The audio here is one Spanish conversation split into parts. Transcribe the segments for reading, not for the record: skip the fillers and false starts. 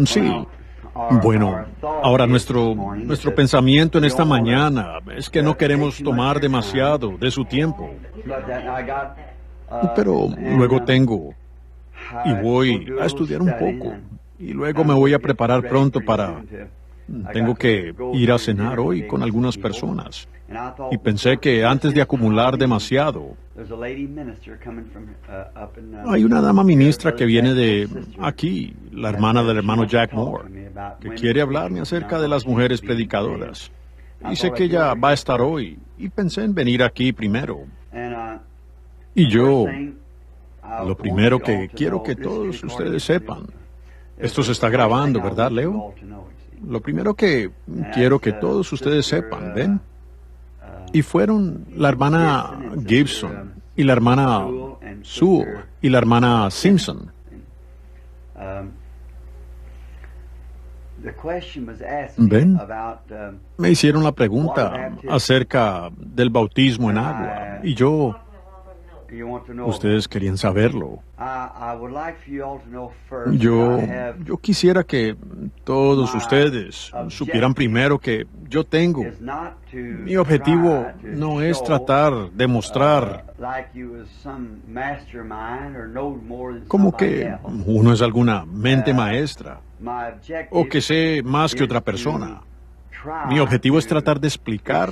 Sí. Bueno, ahora nuestro pensamiento en esta mañana es que no queremos tomar demasiado de su tiempo. Pero luego tengo y voy a estudiar un poco. Y luego me voy a preparar pronto para... Tengo que ir a cenar hoy con algunas personas. Y pensé que antes de acumular demasiado... Hay una dama ministra que viene de aquí, la hermana del hermano Jack Moore, que quiere hablarme acerca de las mujeres predicadoras. Y sé que ella va a estar hoy. Y pensé en venir aquí primero. Y yo... Lo primero que quiero que todos ustedes sepan... Esto se está grabando, ¿verdad, Leo? Lo primero que quiero que todos ustedes sepan, ¿ven? Y fueron la hermana Gibson, y la hermana Sue, y la hermana Simpson. ¿Ven? Me hicieron la pregunta acerca del bautismo en agua, y ustedes querían saberlo. Yo quisiera que todos ustedes supieran primero que yo tengo. Mi objetivo no es tratar de mostrar como que uno es alguna mente maestra o que sé más que otra persona. Mi objetivo es tratar de explicar,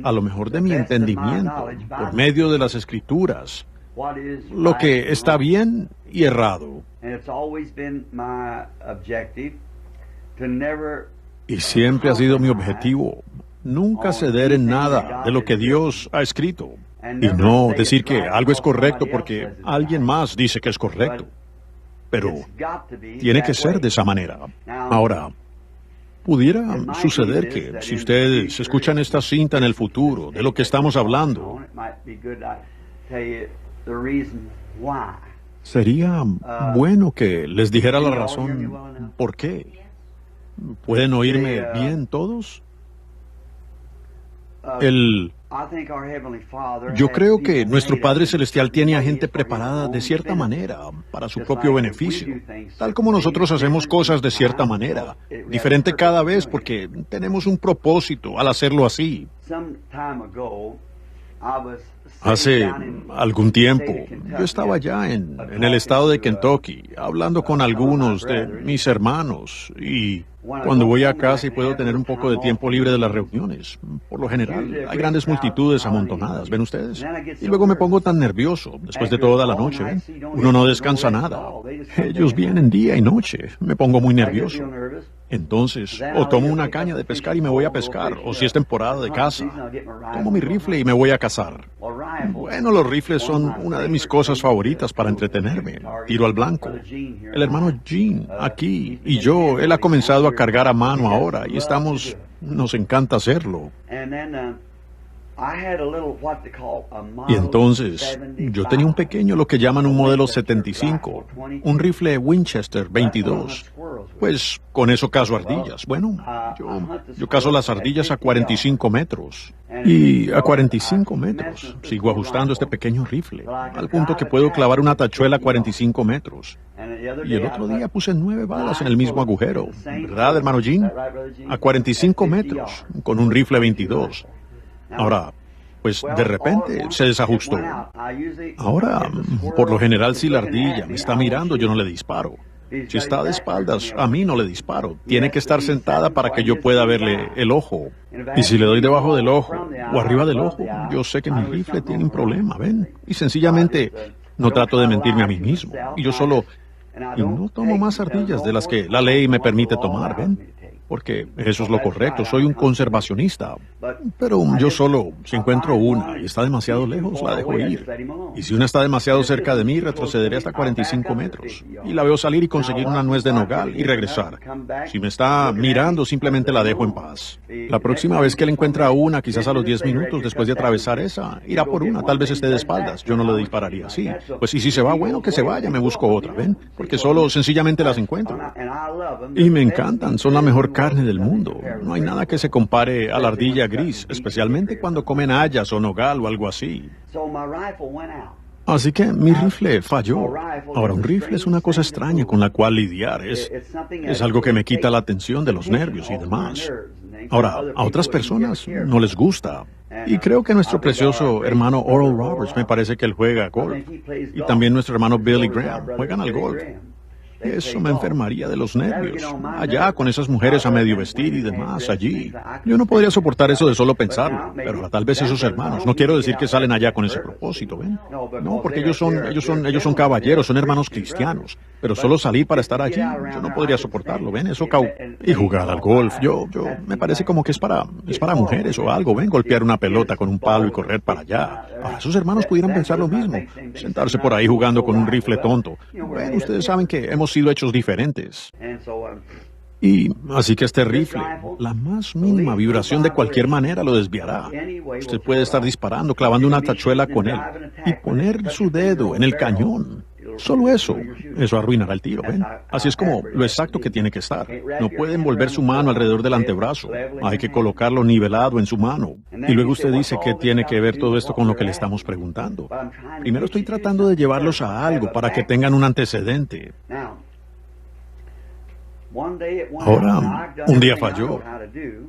a lo mejor de mi entendimiento, por medio de las Escrituras, lo que está bien y errado. Y siempre ha sido mi objetivo nunca ceder en nada de lo que Dios ha escrito. Y no decir que algo es correcto porque alguien más dice que es correcto. Pero tiene que ser de esa manera. Ahora, pudiera suceder que si ustedes escuchan esta cinta en el futuro de lo que estamos hablando, sería bueno que les dijera la razón por qué. ¿Pueden oírme bien todos? Yo creo que nuestro Padre Celestial tiene a gente preparada de cierta manera para su propio beneficio, tal como nosotros hacemos cosas de cierta manera, diferente cada vez porque tenemos un propósito al hacerlo así. Hace algún tiempo, yo estaba allá en el estado de Kentucky, hablando con algunos de mis hermanos, y cuando voy a casa y puedo tener un poco de tiempo libre de las reuniones, por lo general hay grandes multitudes amontonadas, ¿ven ustedes? Y luego me pongo tan nervioso, después de toda la noche, ¿ven? Uno no descansa nada. Ellos vienen día y noche, me pongo muy nervioso. Entonces, o tomo una caña de pescar y me voy a pescar, o si es temporada de caza, tomo mi rifle y me voy a cazar. Bueno, los rifles son una de mis cosas favoritas para entretenerme. Tiro al blanco. El hermano Gene, aquí, y yo, él ha comenzado a cargar a mano ahora, y nos encanta hacerlo. Y entonces, yo tenía un pequeño, lo que llaman un modelo 75, un rifle Winchester 22. Pues con eso cazo ardillas. Bueno, yo cazo las ardillas a 45 metros. Y a 45 metros sigo ajustando este pequeño rifle, al punto que puedo clavar una tachuela a 45 metros. Y el otro día puse 9 balas en el mismo agujero, ¿verdad, hermano Gene? A 45 metros, con un rifle 22. Ahora, pues de repente se desajustó. Ahora, por lo general, si la ardilla me está mirando, yo no le disparo. Si está de espaldas, a mí no le disparo. Tiene que estar sentada para que yo pueda verle el ojo. Y si le doy debajo del ojo o arriba del ojo, yo sé que mi rifle tiene un problema, ¿ven? Y sencillamente no trato de mentirme a mí mismo. Y no tomo más ardillas de las que la ley me permite tomar, ¿ven? Porque eso es lo correcto, soy un conservacionista. Pero yo solo, si encuentro una y está demasiado lejos, la dejo ir. Y si una está demasiado cerca de mí, retrocederé hasta 45 metros. Y la veo salir y conseguir una nuez de nogal y regresar. Si me está mirando, simplemente la dejo en paz. La próxima vez que él encuentra una, quizás a los 10 minutos después de atravesar esa, irá por una, tal vez esté de espaldas. Yo no le dispararía así. Pues y si se va, bueno, que se vaya, me busco otra, ¿ven? Porque solo sencillamente las encuentro. Y me encantan, son la mejor carne del mundo. No hay nada que se compare a la ardilla gris, especialmente cuando comen hayas o nogal o algo así. Así que mi rifle falló. Ahora, un rifle es una cosa extraña con la cual lidiar. Es algo que me quita la atención de los nervios y demás. Ahora, a otras personas no les gusta. Y creo que nuestro precioso hermano Oral Roberts me parece que él juega golf. Y también nuestro hermano Billy Graham juegan al golf. Eso me enfermaría de los nervios. Allá, con esas mujeres a medio vestir y demás, allí. Yo no podría soportar eso de solo pensarlo. Pero tal vez esos hermanos, no quiero decir que salen allá con ese propósito, ¿ven? No, porque ellos son caballeros, son hermanos cristianos. Pero solo salir para estar allí, yo no podría soportarlo, ¿ven? Y jugar al golf, me parece como que es para mujeres o algo, ¿ven? Golpear una pelota con un palo y correr para allá. Ahora, sus hermanos pudieran pensar lo mismo. Sentarse por ahí jugando con un rifle tonto. Bueno, ustedes saben que hemos sido hechos diferentes. Y así que este rifle, la más mínima vibración de cualquier manera lo desviará. Usted puede estar disparando, clavando una tachuela con él y poner su dedo en el cañón. Solo eso arruinará el tiro, ¿ven? Así es como lo exacto que tiene que estar. No puede envolver su mano alrededor del antebrazo. Hay que colocarlo nivelado en su mano. Y luego usted dice que tiene que ver todo esto con lo que le estamos preguntando. Primero estoy tratando de llevarlos a algo para que tengan un antecedente. Ahora, un día falló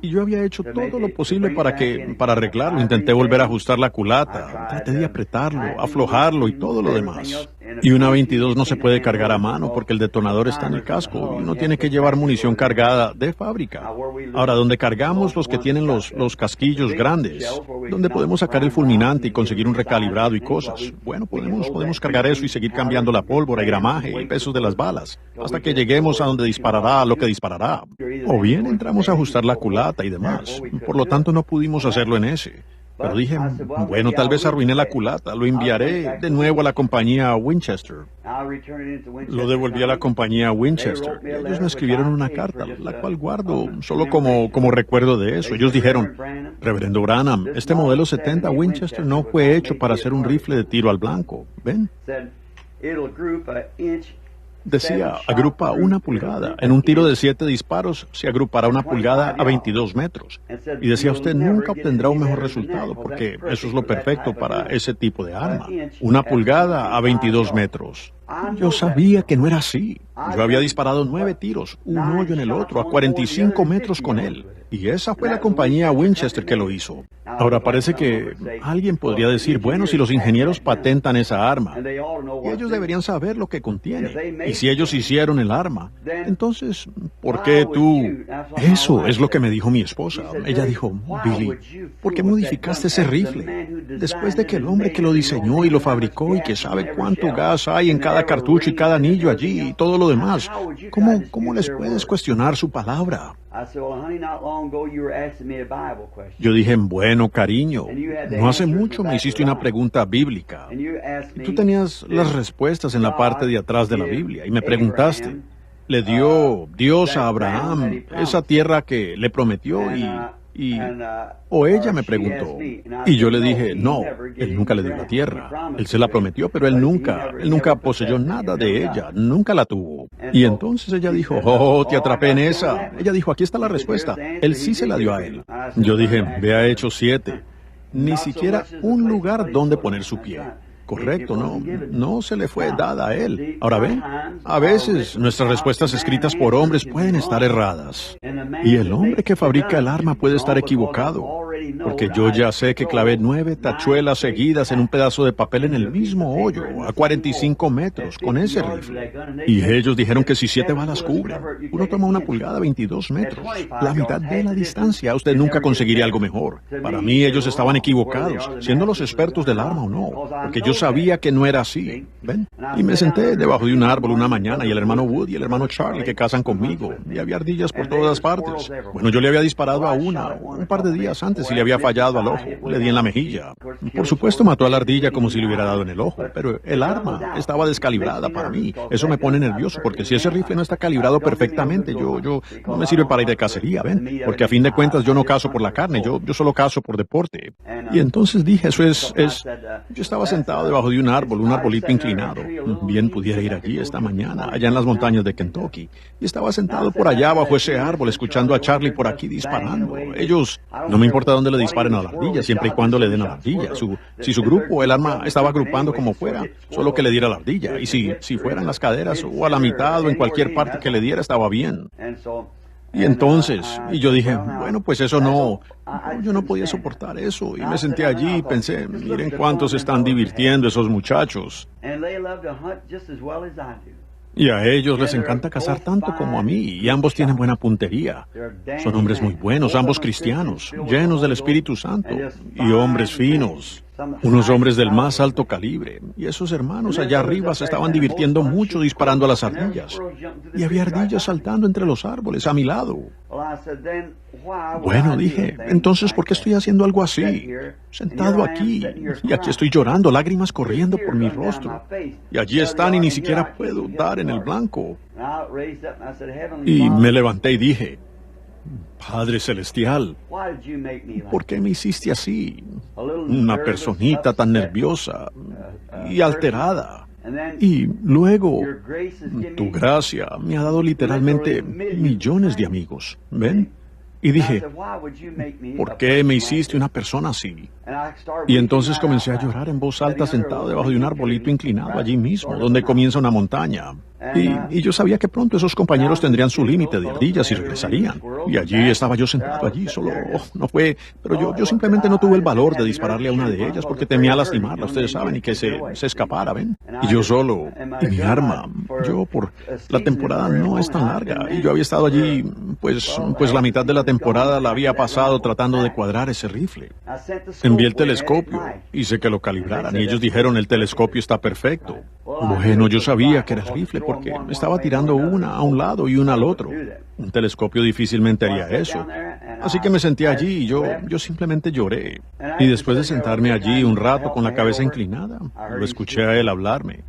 y yo había hecho todo lo posible para arreglarlo. Intenté volver a ajustar la culata, traté de apretarlo, aflojarlo y todo lo demás. Y una 22 no se puede cargar a mano porque el detonador está en el casco y uno tiene que llevar munición cargada de fábrica. Ahora, donde cargamos los que tienen los casquillos grandes, donde podemos sacar el fulminante y conseguir un recalibrado y cosas, bueno, podemos cargar eso y seguir cambiando la pólvora y gramaje y pesos de las balas, hasta que lleguemos a donde disparará lo que disparará. O bien entramos a ajustar la culata y demás. Por lo tanto, no pudimos hacerlo en ese. Pero dije, bueno, tal vez arruiné la culata, lo enviaré de nuevo a la compañía Winchester. Lo devolví a la compañía Winchester. Ellos me escribieron una carta, la cual guardo solo como recuerdo de eso. Ellos dijeron, Reverendo Branham, este modelo 70 Winchester no fue hecho para hacer un rifle de tiro al blanco. ¿Ven? Decía, agrupa 1 pulgada. En un tiro de 7 disparos se agrupará 1 pulgada a 22 metros. Y decía, usted nunca obtendrá un mejor resultado porque eso es lo perfecto para ese tipo de arma. 1 pulgada a 22 metros. Yo sabía que no era así. Yo había disparado 9 tiros, un hoyo en el otro, a 45 metros con él. Y esa fue la compañía Winchester que lo hizo. Ahora parece que alguien podría decir, bueno, si los ingenieros patentan esa arma, ellos deberían saber lo que contiene. Y si ellos hicieron el arma, entonces, ¿por qué tú? Eso es lo que me dijo mi esposa. Ella dijo, Billy, ¿por qué modificaste ese rifle? Después de que el hombre que lo diseñó y lo fabricó y que sabe cuánto gas hay en cada cartucho y cada anillo allí y todo lo demás, ¿cómo les puedes cuestionar su palabra? Yo dije, bueno, cariño, no hace mucho me hiciste una pregunta bíblica. Y tú tenías las respuestas en la parte de atrás de la Biblia y me preguntaste, ¿le dio Dios a Abraham esa tierra que le prometió o ella me preguntó? Y yo le dije, no, él nunca le dio la tierra. Él se la prometió, pero él nunca poseyó nada de ella, nunca la tuvo. Y entonces ella dijo, oh, te atrapé en esa. Ella dijo, aquí está la respuesta. Él sí se la dio a él. Yo dije, ve a Hechos 7. Ni siquiera un lugar donde poner su pie. Correcto, no se le fue dada a él. Ahora ven, a veces nuestras respuestas escritas por hombres pueden estar erradas. Y el hombre que fabrica el arma puede estar equivocado. Porque yo ya sé que clavé 9 tachuelas seguidas en un pedazo de papel en el mismo hoyo, a 45 metros, con ese rifle. Y ellos dijeron que si 7 balas cubren, uno toma 1 pulgada, 22 metros. La mitad de la distancia, usted nunca conseguiría algo mejor. Para mí ellos estaban equivocados, siendo los expertos del arma o no. Porque yo sabía que no era así, ¿ven? Y me senté debajo de un árbol una mañana y el hermano Wood y el hermano Charlie que casan conmigo, y había ardillas por todas partes. Bueno, yo le había disparado a una un par de días antes y le había fallado al ojo, le di en la mejilla. Por supuesto mató a la ardilla como si le hubiera dado en el ojo, pero el arma estaba descalibrada para mí. Eso me pone nervioso porque si ese rifle no está calibrado perfectamente, yo no me sirve para ir de cacería, ¿ven? Porque a fin de cuentas yo no cazo por la carne, yo solo cazo por deporte. Y entonces dije, yo estaba sentado debajo de un arbolito inclinado. Bien pudiera ir allí esta mañana, allá en las montañas de Kentucky. Y estaba sentado por allá bajo ese árbol, escuchando a Charlie por aquí disparando. Ellos, no me importa dónde donde le disparen a la ardilla, siempre y cuando le den a la ardilla. Si su grupo, el arma, estaba agrupando como fuera, solo que le diera a la ardilla. Y si fuera en las caderas o a la mitad o en cualquier parte que le diera, estaba bien. Y entonces, yo dije, bueno, pues eso no, yo no podía soportar eso. Y me senté allí y pensé, miren cuántos se están divirtiendo esos muchachos. Y a ellos les encanta cazar tanto como a mí, y ambos tienen buena puntería. Son hombres muy buenos, ambos cristianos, llenos del Espíritu Santo, y hombres finos, unos hombres del más alto calibre. Y esos hermanos allá arriba se estaban divirtiendo mucho disparando a las ardillas. Y había ardillas saltando entre los árboles a mi lado. Bueno, dije, entonces, ¿por qué estoy haciendo algo así? Sentado aquí, y aquí estoy llorando, lágrimas corriendo por mi rostro. Y allí están y ni siquiera puedo dar en el blanco. Y me levanté y dije, Padre Celestial, ¿por qué me hiciste así? Una personita tan nerviosa y alterada. Y luego, tu gracia me ha dado literalmente millones de amigos, ¿ven? Y dije, ¿por qué me hiciste una persona así? Y entonces comencé a llorar en voz alta sentado debajo de un arbolito inclinado allí mismo, donde comienza una montaña. Y yo sabía que pronto esos compañeros tendrían su límite de ardillas y regresarían. Y allí estaba yo sentado allí, solo no fue... Pero yo simplemente no tuve el valor de dispararle a una de ellas porque temía lastimarla, ustedes saben, y que se escapara, ¿ven? Y yo solo, y mi arma, por la temporada no es tan larga, y yo había estado allí, pues la mitad de la temporada la había pasado tratando de cuadrar ese rifle. Envié el telescopio, hice que lo calibraran, y ellos dijeron, el telescopio está perfecto. Bueno, yo sabía que era el rifle porque estaba tirando una a un lado y una al otro. Un telescopio difícilmente haría eso. Así que me senté allí y yo simplemente lloré. Y después de sentarme allí un rato con la cabeza inclinada, lo escuché a él hablarme.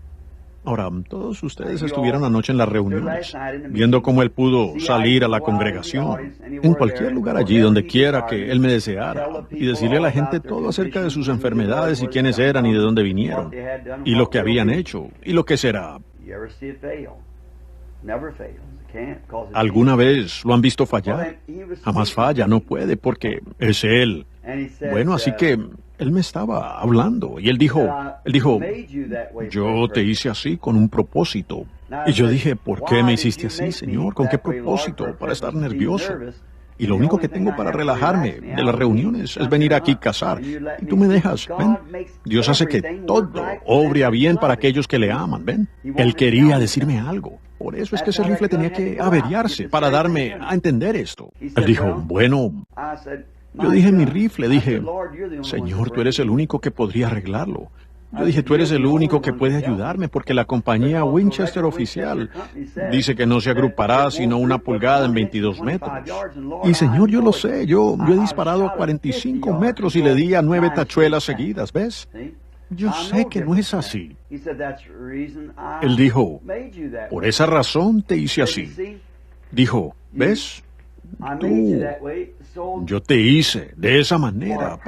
Ahora, todos ustedes estuvieron anoche en las reuniones, viendo cómo él pudo salir a la congregación, en cualquier lugar allí, donde quiera que él me deseara, y decirle a la gente todo acerca de sus enfermedades y quiénes eran y de dónde vinieron, y lo que habían hecho, y lo que será. ¿Alguna vez lo han visto fallar? Jamás falla, no puede, porque es él. Bueno, así que él me estaba hablando y él dijo, yo te hice así con un propósito. Y yo dije, ¿por qué me hiciste así, Señor? ¿Con qué propósito? Para estar nervioso. Y lo único que tengo para relajarme de las reuniones es venir aquí a cazar. Y tú me dejas, ¿ven? Dios hace que todo obre a bien para aquellos que le aman, ¿ven? Él quería decirme algo. Por eso es que ese rifle tenía que averiarse, para darme a entender esto. Él dijo, bueno... Yo dije en mi rifle, dije, Señor, tú eres el único que podría arreglarlo. Yo dije, tú eres el único que puede ayudarme porque la compañía Winchester oficial dice que no se agrupará sino una pulgada en 22 metros. Y Señor, yo lo sé, yo he disparado a 45 metros y le di a 9 tachuelas seguidas, ¿ves? Yo sé que no es así. Él dijo, por esa razón te hice así. Dijo, ¿ves? Yo te hice de esa manera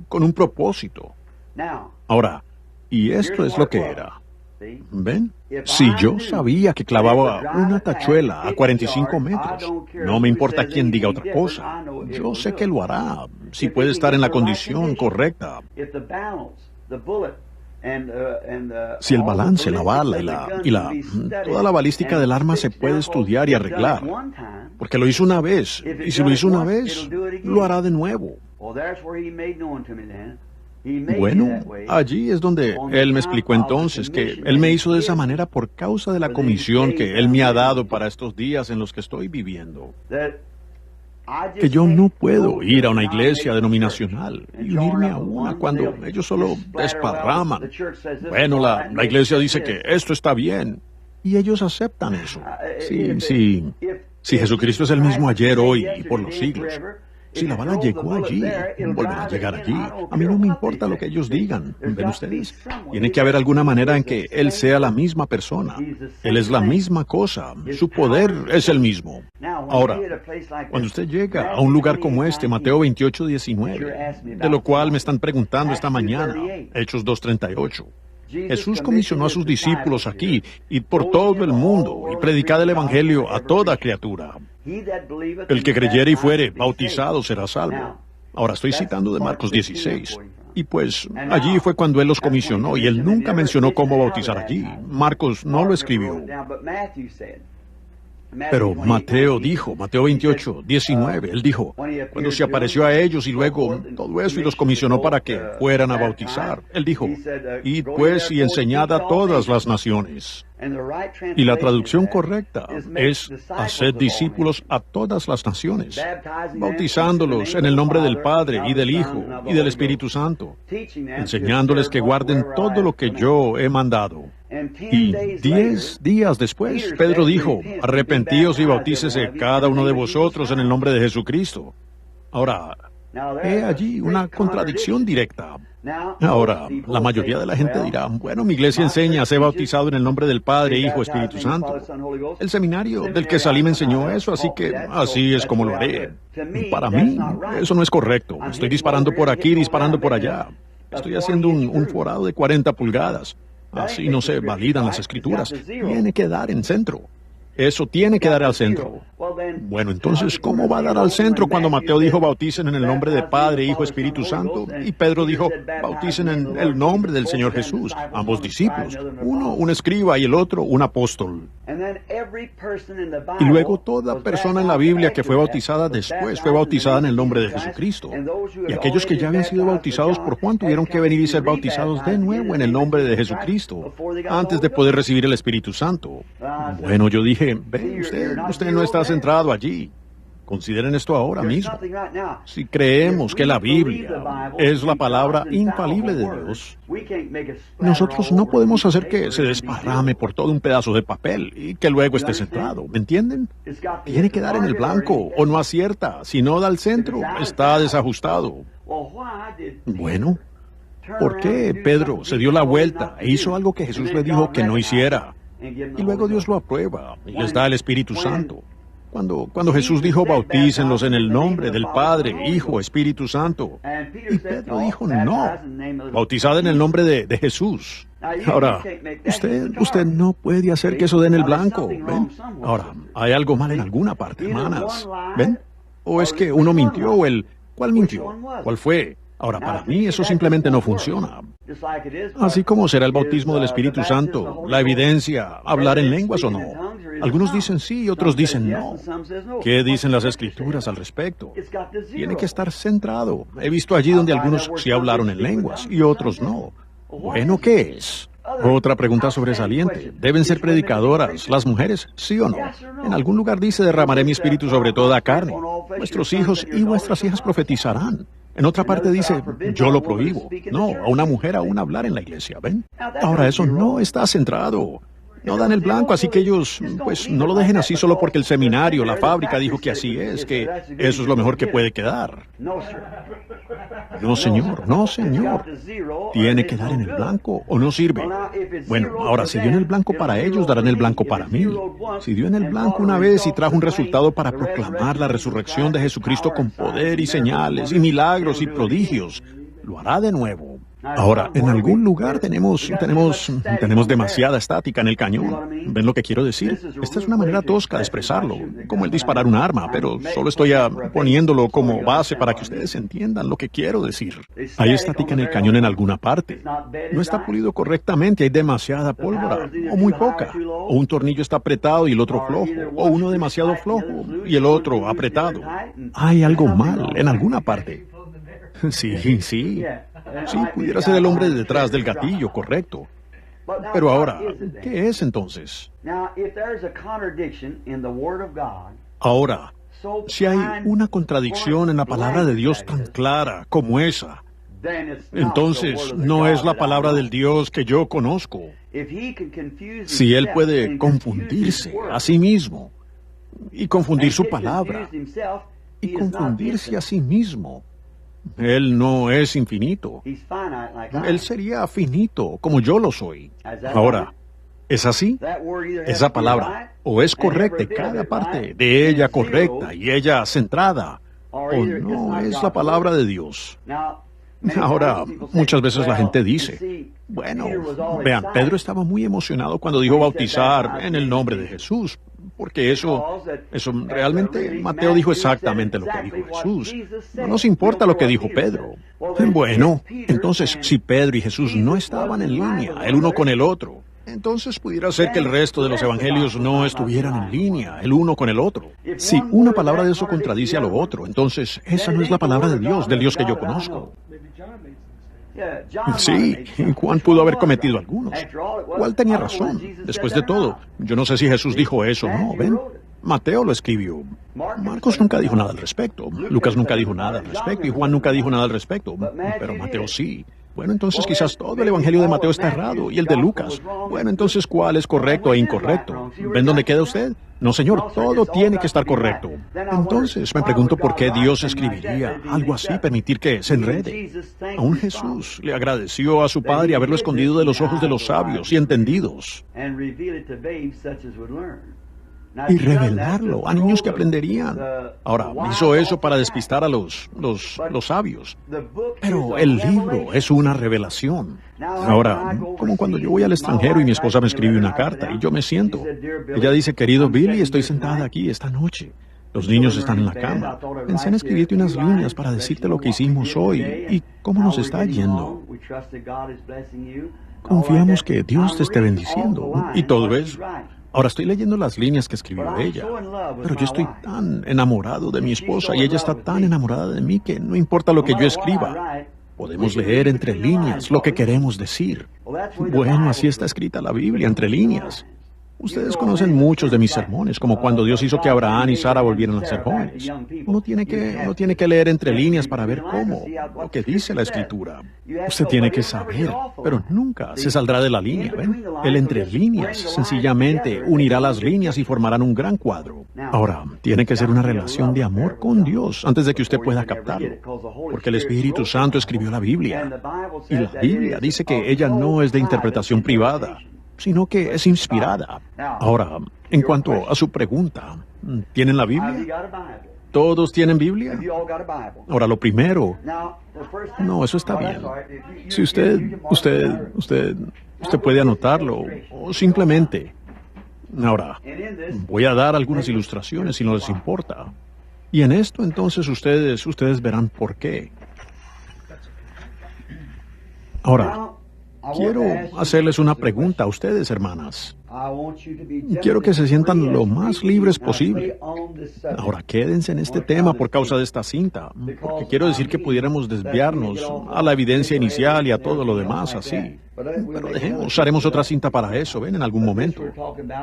con un propósito. Ahora, y esto es lo que era. ¿Ven? Si yo sabía que clavaba una tachuela a 45 metros, no me importa quién diga otra cosa. Yo sé que lo hará, si puede estar en la condición correcta. Si el balance, la bala y toda la balística del arma se puede estudiar y arreglar, porque lo hizo una vez, y si lo hizo una vez, lo hará de nuevo. Bueno, allí es donde él me explicó entonces que él me hizo de esa manera por causa de la comisión que él me ha dado para estos días en los que estoy viviendo. Que yo no puedo ir a una iglesia denominacional y unirme a una cuando ellos solo desparraman. Bueno, la iglesia dice que esto está bien y ellos aceptan eso. Si Jesucristo es el mismo ayer, hoy y por los siglos. Si la bala llegó allí, volverá a llegar allí. A mí no me importa lo que ellos digan. ¿Ven ustedes? Tiene que haber alguna manera en que Él sea la misma persona. Él es la misma cosa. Su poder es el mismo. Ahora, cuando usted llega a un lugar como este, Mateo 28:19, de lo cual me están preguntando esta mañana, Hechos 2:38. Jesús comisionó a sus discípulos aquí, id por todo el mundo y predicad el Evangelio a toda criatura. El que creyere y fuere bautizado será salvo. Ahora estoy citando de Marcos 16. Y pues allí fue cuando él los comisionó y él nunca mencionó cómo bautizar allí. Marcos no lo escribió. Pero Mateo dijo, Mateo 28, 19, él dijo, cuando se apareció a ellos y luego todo eso y los comisionó para que fueran a bautizar, él dijo, id pues y enseñad a todas las naciones. Y la traducción correcta es, haced discípulos a todas las naciones, bautizándolos en el nombre del Padre y del Hijo y del Espíritu Santo, enseñándoles que guarden todo lo que yo he mandado. Y 10 días después, Pedro dijo, arrepentíos y bautícese cada uno de vosotros en el nombre de Jesucristo. Ahora, he allí una contradicción directa. Ahora, la mayoría de la gente dirá, bueno, mi iglesia enseña a ser bautizado en el nombre del Padre, Hijo, Espíritu Santo. El seminario del que salí me enseñó eso, así que así es como lo haré. Para mí, eso no es correcto. Estoy disparando por aquí, disparando por allá. Estoy haciendo un forado de 40 pulgadas. Así no se validan las escrituras. Tiene que dar en centro. Eso tiene que dar al centro. Bueno, entonces, ¿cómo va a dar al centro cuando Mateo dijo bauticen en el nombre de Padre, Hijo, Espíritu Santo? Y Pedro dijo bauticen en el nombre del Señor Jesús, ambos discípulos, uno un escriba y el otro un apóstol. Y luego toda persona en la Biblia que fue bautizada después fue bautizada en el nombre de Jesucristo. Y aquellos que ya habían sido bautizados por Juan tuvieron que venir y ser bautizados de nuevo en el nombre de Jesucristo, antes de poder recibir el Espíritu Santo. Bueno, yo dije, ve, usted no está centrado allí. Consideren esto ahora mismo. Si creemos que la Biblia es la palabra infalible de Dios, nosotros no podemos hacer que se desparrame por todo un pedazo de papel y que luego esté centrado. ¿Me entienden? Tiene que dar en el blanco o no acierta. Si no da al centro, está desajustado. Bueno, ¿por qué Pedro se dio la vuelta e hizo algo que Jesús le dijo que no hiciera? Y luego Dios lo aprueba y les da el Espíritu Santo. Cuando Jesús dijo, bautícenlos en el nombre del Padre, Hijo, Espíritu Santo. Y Pedro dijo, no, bautizad en el nombre de Jesús. Ahora, usted no puede hacer que eso dé en el blanco, ¿ven? Ahora, hay algo mal en alguna parte, hermanas, ¿ven? ¿O es que uno mintió o ¿cuál mintió? ¿Cuál fue? Ahora, para mí eso simplemente no funciona. Así como será el bautismo del Espíritu Santo, la evidencia, hablar en lenguas o no. Algunos dicen sí y otros dicen no. ¿Qué dicen las Escrituras al respecto? Tiene que estar centrado. He visto allí donde algunos sí hablaron en lenguas y otros no. Bueno, ¿qué es? Otra pregunta sobresaliente. ¿Deben ser predicadoras las mujeres? ¿Sí o no? En algún lugar dice, derramaré mi espíritu sobre toda carne. Vuestros hijos y vuestras hijas profetizarán. En otra parte dice, yo lo prohíbo. No, a una mujer aún hablar en la iglesia, ¿ven? Ahora, eso no está centrado. No dan el blanco, así que ellos, pues, no lo dejen así solo porque el seminario, la fábrica dijo que así es, que eso es lo mejor que puede quedar. No, señor, no, señor. Tiene que dar en el blanco o no sirve. Bueno, ahora, si dio en el blanco para ellos, darán el blanco para mí. Si dio en el blanco una vez y trajo un resultado para proclamar la resurrección de Jesucristo con poder y señales y milagros y prodigios, lo hará de nuevo. Ahora, en algún lugar tenemos demasiada estática en el cañón. ¿Ven lo que quiero decir? Esta es una manera tosca de expresarlo, como el disparar un arma, pero solo estoy poniéndolo como base para que ustedes entiendan lo que quiero decir. Hay estática en el cañón en alguna parte. No está pulido correctamente, hay demasiada pólvora, o muy poca. O un tornillo está apretado y el otro flojo, o uno demasiado flojo y el otro apretado. Hay algo mal en alguna parte. Sí. Sí, pudiera ser el hombre detrás del gatillo, correcto. Pero ahora, ¿qué es entonces? Ahora, si hay una contradicción en la palabra de Dios tan clara como esa, entonces no es la palabra del Dios que yo conozco. Si Él puede confundirse a sí mismo y confundir su palabra y confundirse a sí mismo, Él no es infinito. Él sería finito, como yo lo soy. Ahora, ¿es así? Esa palabra o es correcta y cada parte de ella correcta y ella centrada, o no es la palabra de Dios. Ahora, muchas veces la gente dice, bueno, vean, Pedro estaba muy emocionado cuando dijo bautizar en el nombre de Jesús, Porque eso realmente, Mateo dijo exactamente lo que dijo Jesús. No nos importa lo que dijo Pedro. Bueno, entonces, si Pedro y Jesús no estaban en línea, el uno con el otro, entonces pudiera ser que el resto de los evangelios no estuvieran en línea, el uno con el otro. Si una palabra de eso contradice a lo otro, entonces esa no es la palabra de Dios, del Dios que yo conozco. Sí, Juan pudo haber cometido algunos. ¿Cuál tenía razón? Después de todo, yo no sé si Jesús dijo eso o no, ¿ven? Mateo lo escribió. Marcos nunca dijo nada al respecto. Lucas nunca dijo nada al respecto. Y Juan nunca dijo nada al respecto. Pero Mateo sí. Bueno, entonces quizás todo el evangelio de Mateo está errado y el de Lucas. Bueno, entonces ¿cuál es correcto e incorrecto? ¿Ven dónde queda usted? No, señor, todo tiene que estar correcto. Entonces me pregunto por qué Dios escribiría algo así, permitir que se enrede. Aún Jesús le agradeció a su Padre haberlo escondido de los ojos de los sabios y entendidos y revelarlo a niños que aprenderían. Ahora, hizo eso para despistar a los sabios. Pero el libro es una revelación. Ahora, como cuando yo voy al extranjero y mi esposa me escribe una carta y yo me siento. Ella dice, querido Billy, estoy sentada aquí esta noche. Los niños están en la cama. Pensé en escribirte unas líneas para decirte lo que hicimos hoy y cómo nos está yendo. Confiamos que Dios te esté bendiciendo y todo eso. Ahora estoy leyendo las líneas que escribió ella, pero yo estoy tan enamorado de mi esposa y ella está tan enamorada de mí que no importa lo que yo escriba, podemos leer entre líneas lo que queremos decir. Bueno, así está escrita la Biblia, entre líneas. Ustedes conocen muchos de mis sermones, como cuando Dios hizo que Abraham y Sara volvieran a ser jóvenes. Uno tiene que leer entre líneas para ver cómo, lo que dice la Escritura. Usted tiene que saber, pero nunca se saldrá de la línea, ¿ven? El entre líneas sencillamente unirá las líneas y formarán un gran cuadro. Ahora, tiene que ser una relación de amor con Dios antes de que usted pueda captarlo, porque el Espíritu Santo escribió la Biblia, y la Biblia dice que ella no es de interpretación privada, sino que es inspirada. Ahora, en cuanto a su pregunta, ¿tienen la Biblia? ¿Todos tienen Biblia? Ahora, lo primero... No, eso está bien. Si usted puede anotarlo, o simplemente... Ahora, voy a dar algunas ilustraciones si no les importa. Y en esto, entonces, ustedes verán por qué. Ahora... quiero hacerles una pregunta a ustedes, hermanas. Quiero que se sientan lo más libres posible. Ahora, quédense en este tema por causa de esta cinta, porque quiero decir que pudiéramos desviarnos a la evidencia inicial y a todo lo demás así. Pero usaremos otra cinta para eso, ven, en algún momento.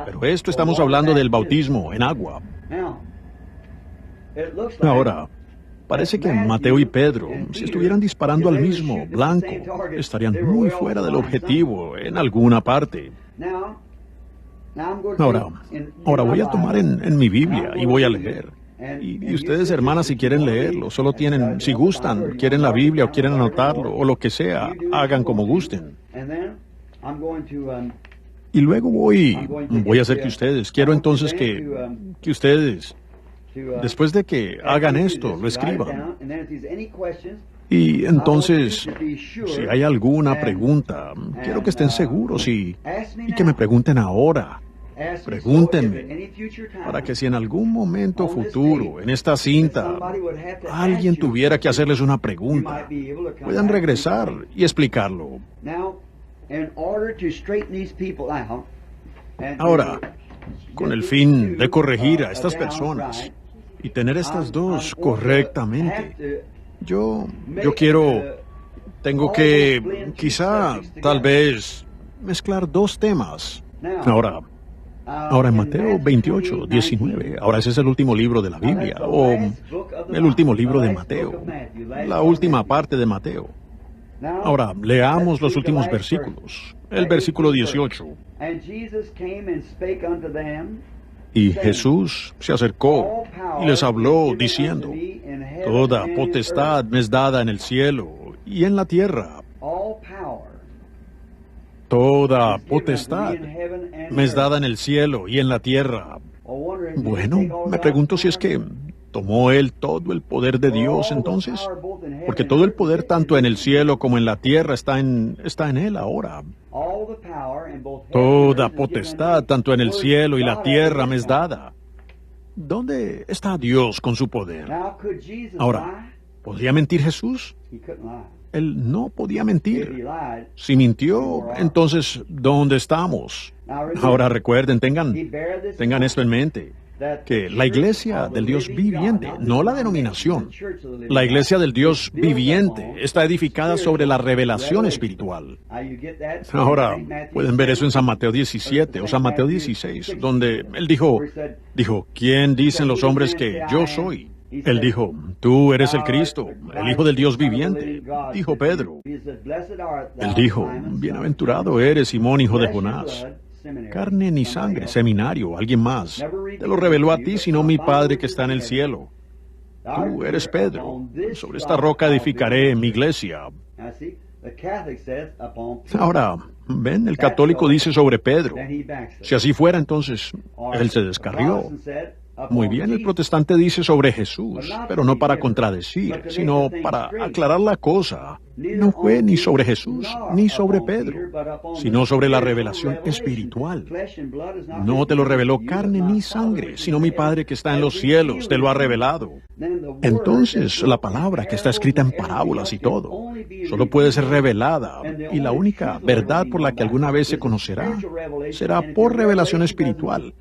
Pero esto estamos hablando del bautismo en agua. Ahora, parece que Mateo y Pedro, si estuvieran disparando al mismo blanco, estarían muy fuera del objetivo en alguna parte. Ahora voy a tomar en mi Biblia y voy a leer. Y ustedes, hermanas, si quieren leerlo, solo tienen, si gustan, quieren la Biblia o quieren anotarlo o lo que sea, hagan como gusten. Y luego voy a hacer que ustedes, quiero entonces que ustedes... después de que hagan esto, lo escriban. Y entonces, si hay alguna pregunta, quiero que estén seguros y que me pregunten ahora. Pregúntenme, para que si en algún momento futuro, en esta cinta, alguien tuviera que hacerles una pregunta, puedan regresar y explicarlo. Ahora, con el fin de corregir a estas personas y tener estas dos correctamente, tengo que, quizá, tal vez, mezclar dos temas. Ahora en Mateo 28, 19, ahora ese es el último libro de la Biblia, o el último libro de Mateo, la última parte de Mateo. Ahora, leamos los últimos versículos. El versículo 18. Y Jesús se acercó y les habló diciendo, toda potestad me es dada en el cielo y en la tierra. Toda potestad me es dada en el cielo y en la tierra. Bueno, me pregunto si es que ¿tomó él todo el poder de Dios entonces? Porque todo el poder tanto en el cielo como en la tierra está en él ahora. Toda potestad, tanto en el cielo y la tierra, me es dada. ¿Dónde está Dios con su poder? Ahora, ¿podría mentir Jesús? Él no podía mentir. Si mintió, entonces, ¿dónde estamos? Ahora recuerden, tengan esto en mente, que la iglesia del Dios viviente, no la denominación, la iglesia del Dios viviente está edificada sobre la revelación espiritual. Ahora, pueden ver eso en San Mateo 17 o San Mateo 16, donde él dijo, ¿quién dicen los hombres que yo soy? Él dijo, tú eres el Cristo, el Hijo del Dios viviente, dijo Pedro. Él dijo, bienaventurado eres, Simón, hijo de Jonás. Carne ni sangre, seminario, alguien más, te lo reveló a ti, sino mi Padre que está en el cielo. Tú eres Pedro, sobre esta roca edificaré mi iglesia. Ahora, ven, el católico dice sobre Pedro. Si así fuera, entonces, él se descarrió. Muy bien, el protestante dice sobre Jesús, pero no para contradecir, sino para aclarar la cosa. No fue ni sobre Jesús, ni sobre Pedro, sino sobre la revelación espiritual. No te lo reveló carne ni sangre, sino mi Padre que está en los cielos, te lo ha revelado. Entonces, la palabra que está escrita en parábolas y todo, solo puede ser revelada, y la única verdad por la que alguna vez se conocerá, será por revelación espiritual.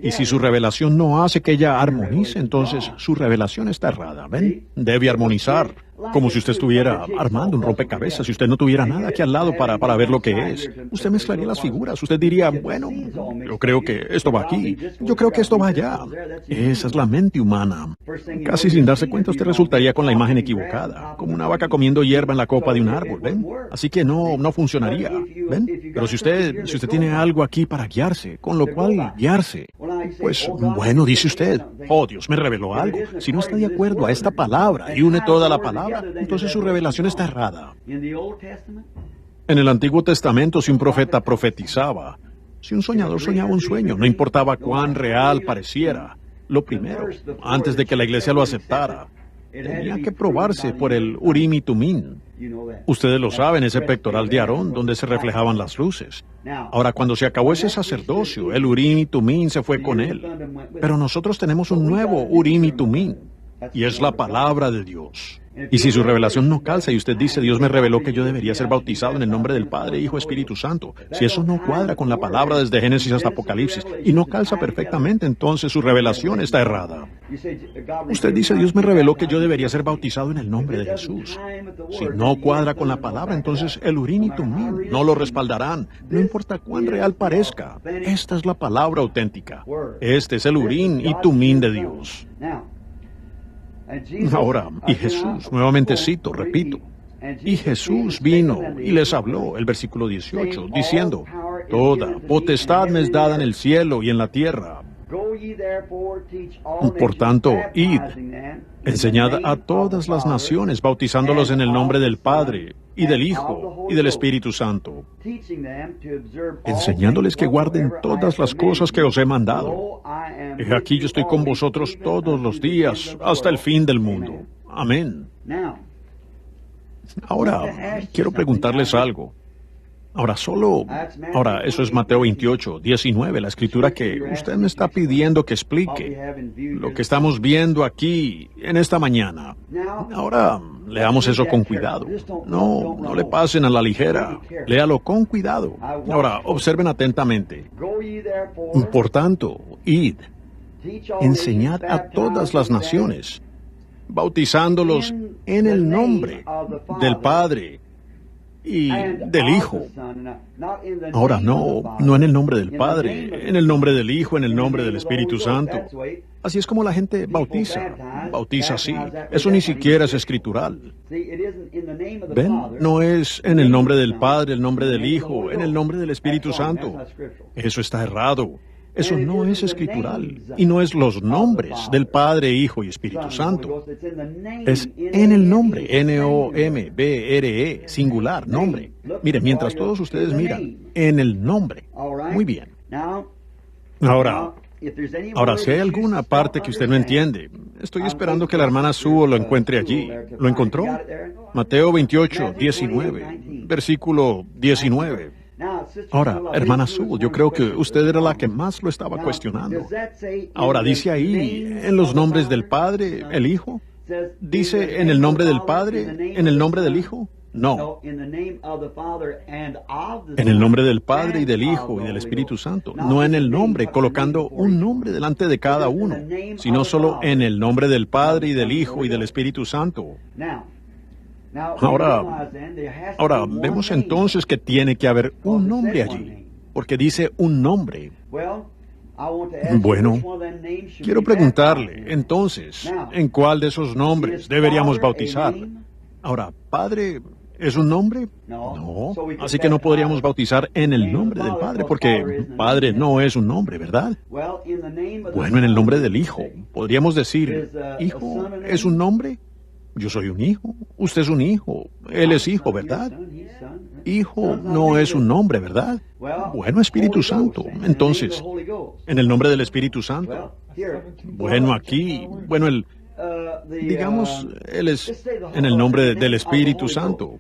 Y si su revelación no hace que ella armonice, entonces su revelación está errada. ¿Ven? Debe armonizar. Como si usted estuviera armando un rompecabezas y usted no tuviera nada aquí al lado para ver lo que es. Usted mezclaría las figuras. Usted diría, bueno, yo creo que esto va aquí. Yo creo que esto va allá. Esa es la mente humana. Casi sin darse cuenta, usted resultaría con la imagen equivocada, como una vaca comiendo hierba en la copa de un árbol, ¿ven? Así que no funcionaría, ¿ven? Pero si usted tiene algo aquí para guiarse, con lo cual guiarse, pues bueno, dice usted, oh, Dios me reveló algo. Si no está de acuerdo a esta palabra y une toda la palabra, entonces su revelación está errada. En el Antiguo Testamento, si un profeta profetizaba, si un soñador soñaba un sueño, no importaba cuán real pareciera, lo primero, antes de que la iglesia lo aceptara, tenía que probarse por el Urim y Tumim. Ustedes lo saben, ese pectoral de Aarón, donde se reflejaban las luces. Ahora, cuando se acabó ese sacerdocio, el Urim y Tumim se fue con él. Pero nosotros tenemos un nuevo Urim y Tumim, y es la palabra de Dios. Y si su revelación no calza y usted dice, Dios me reveló que yo debería ser bautizado en el nombre del Padre, Hijo, Espíritu Santo, si eso no cuadra con la palabra desde Génesis hasta Apocalipsis y no calza perfectamente, entonces su revelación está errada. Usted dice, Dios me reveló que yo debería ser bautizado en el nombre de Jesús. Si no cuadra con la palabra, entonces el Urim y Tumim no lo respaldarán, no importa cuán real parezca. Esta es la palabra auténtica. Este es el Urim y Tumim de Dios. Ahora, y Jesús, nuevamente cito, repito, y Jesús vino y les habló, el versículo 18, diciendo, toda potestad me es dada en el cielo y en la tierra. Por tanto, id, enseñad a todas las naciones, bautizándolos en el nombre del Padre, y del Hijo, y del Espíritu Santo, enseñándoles que guarden todas las cosas que os he mandado. He aquí yo estoy con vosotros todos los días, hasta el fin del mundo. Amén. Ahora, quiero preguntarles algo. Ahora, eso es Mateo 28, 19, la escritura que usted me está pidiendo que explique. Lo que estamos viendo aquí en esta mañana. Ahora, leamos eso con cuidado. No le pasen a la ligera. Léalo con cuidado. Ahora, observen atentamente. Por tanto, id, enseñad a todas las naciones, bautizándolos en el nombre del Padre y del Hijo. Ahora, no en el nombre del Padre, en el nombre del Hijo, en el nombre del Espíritu Santo. Así es como la gente bautiza así. Eso ni siquiera es escritural. ¿Ven? No es en el nombre del Padre, el nombre del Hijo, en el nombre del Espíritu Santo. Eso está errado. Eso no es escritural, y no es los nombres del Padre, Hijo y Espíritu Santo. Es en el nombre, N-O-M-B-R-E, singular, nombre. Miren, mientras todos ustedes miran, en el nombre. Muy bien. Ahora, si hay alguna parte que usted no entiende, estoy esperando que la hermana Sue lo encuentre allí. ¿Lo encontró? Mateo 28, 19, versículo 19. Ahora, hermana Sue, yo creo que usted era la que más lo estaba cuestionando. Ahora, dice ahí, en los nombres del Padre, el Hijo. ¿Dice en el nombre del Padre, en el nombre del Hijo? No. En el nombre del Padre y del Hijo y del Espíritu Santo. No en el nombre, colocando un nombre delante de cada uno, sino solo en el nombre del Padre y del Hijo y del Espíritu Santo. Ahora, vemos entonces que tiene que haber un nombre allí, porque dice un nombre. Bueno, quiero preguntarle, entonces, ¿en cuál de esos nombres deberíamos bautizar? Ahora, Padre, ¿es un nombre? No, así que no podríamos bautizar en el nombre del Padre, porque Padre no es un nombre, ¿verdad? Bueno, en el nombre del Hijo. Podríamos decir, ¿Hijo es un nombre? Yo soy un hijo, usted es un hijo, él es hijo, ¿verdad? Hijo no es un nombre, ¿verdad? Bueno, Espíritu Santo. Entonces, en el nombre del Espíritu Santo. Bueno, aquí, digamos, él es en el nombre del Espíritu Santo.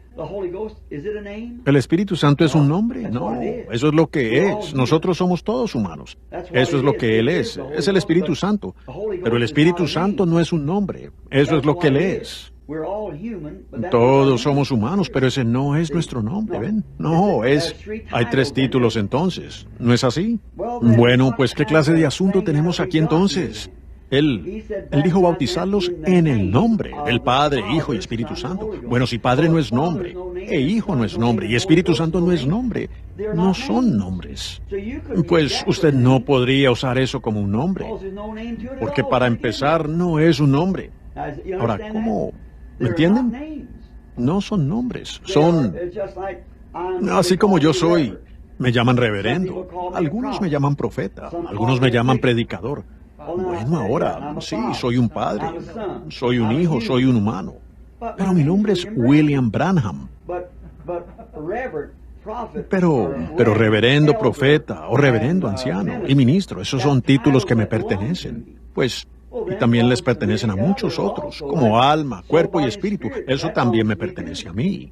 ¿El Espíritu Santo es un nombre? No, eso es lo que es. Nosotros somos todos humanos. Eso es lo que Él es el Espíritu Santo. Pero el Espíritu Santo no es un nombre. Eso es lo que Él es. Todos somos humanos, pero ese no es nuestro nombre, ¿ven? No, hay 3 títulos entonces. ¿No es así? Bueno, pues ¿qué clase de asunto tenemos aquí entonces? Él dijo bautizarlos en el nombre del Padre, Hijo y Espíritu Santo. Bueno, si Padre no es nombre, e Hijo no es nombre, y Espíritu Santo no es nombre, no son nombres. Pues usted no podría usar eso como un nombre, porque para empezar no es un nombre. Ahora, ¿cómo? ¿Me entienden? No son nombres, son... Así como yo soy, me llaman reverendo, algunos me llaman profeta, algunos me llaman predicador. Bueno, ahora, sí, soy un padre, soy un hijo, soy un humano. Pero mi nombre es William Branham. Pero reverendo profeta o reverendo anciano y ministro, esos son títulos que me pertenecen. Pues, y también les pertenecen a muchos otros, como alma, cuerpo y espíritu. Eso también me pertenece a mí.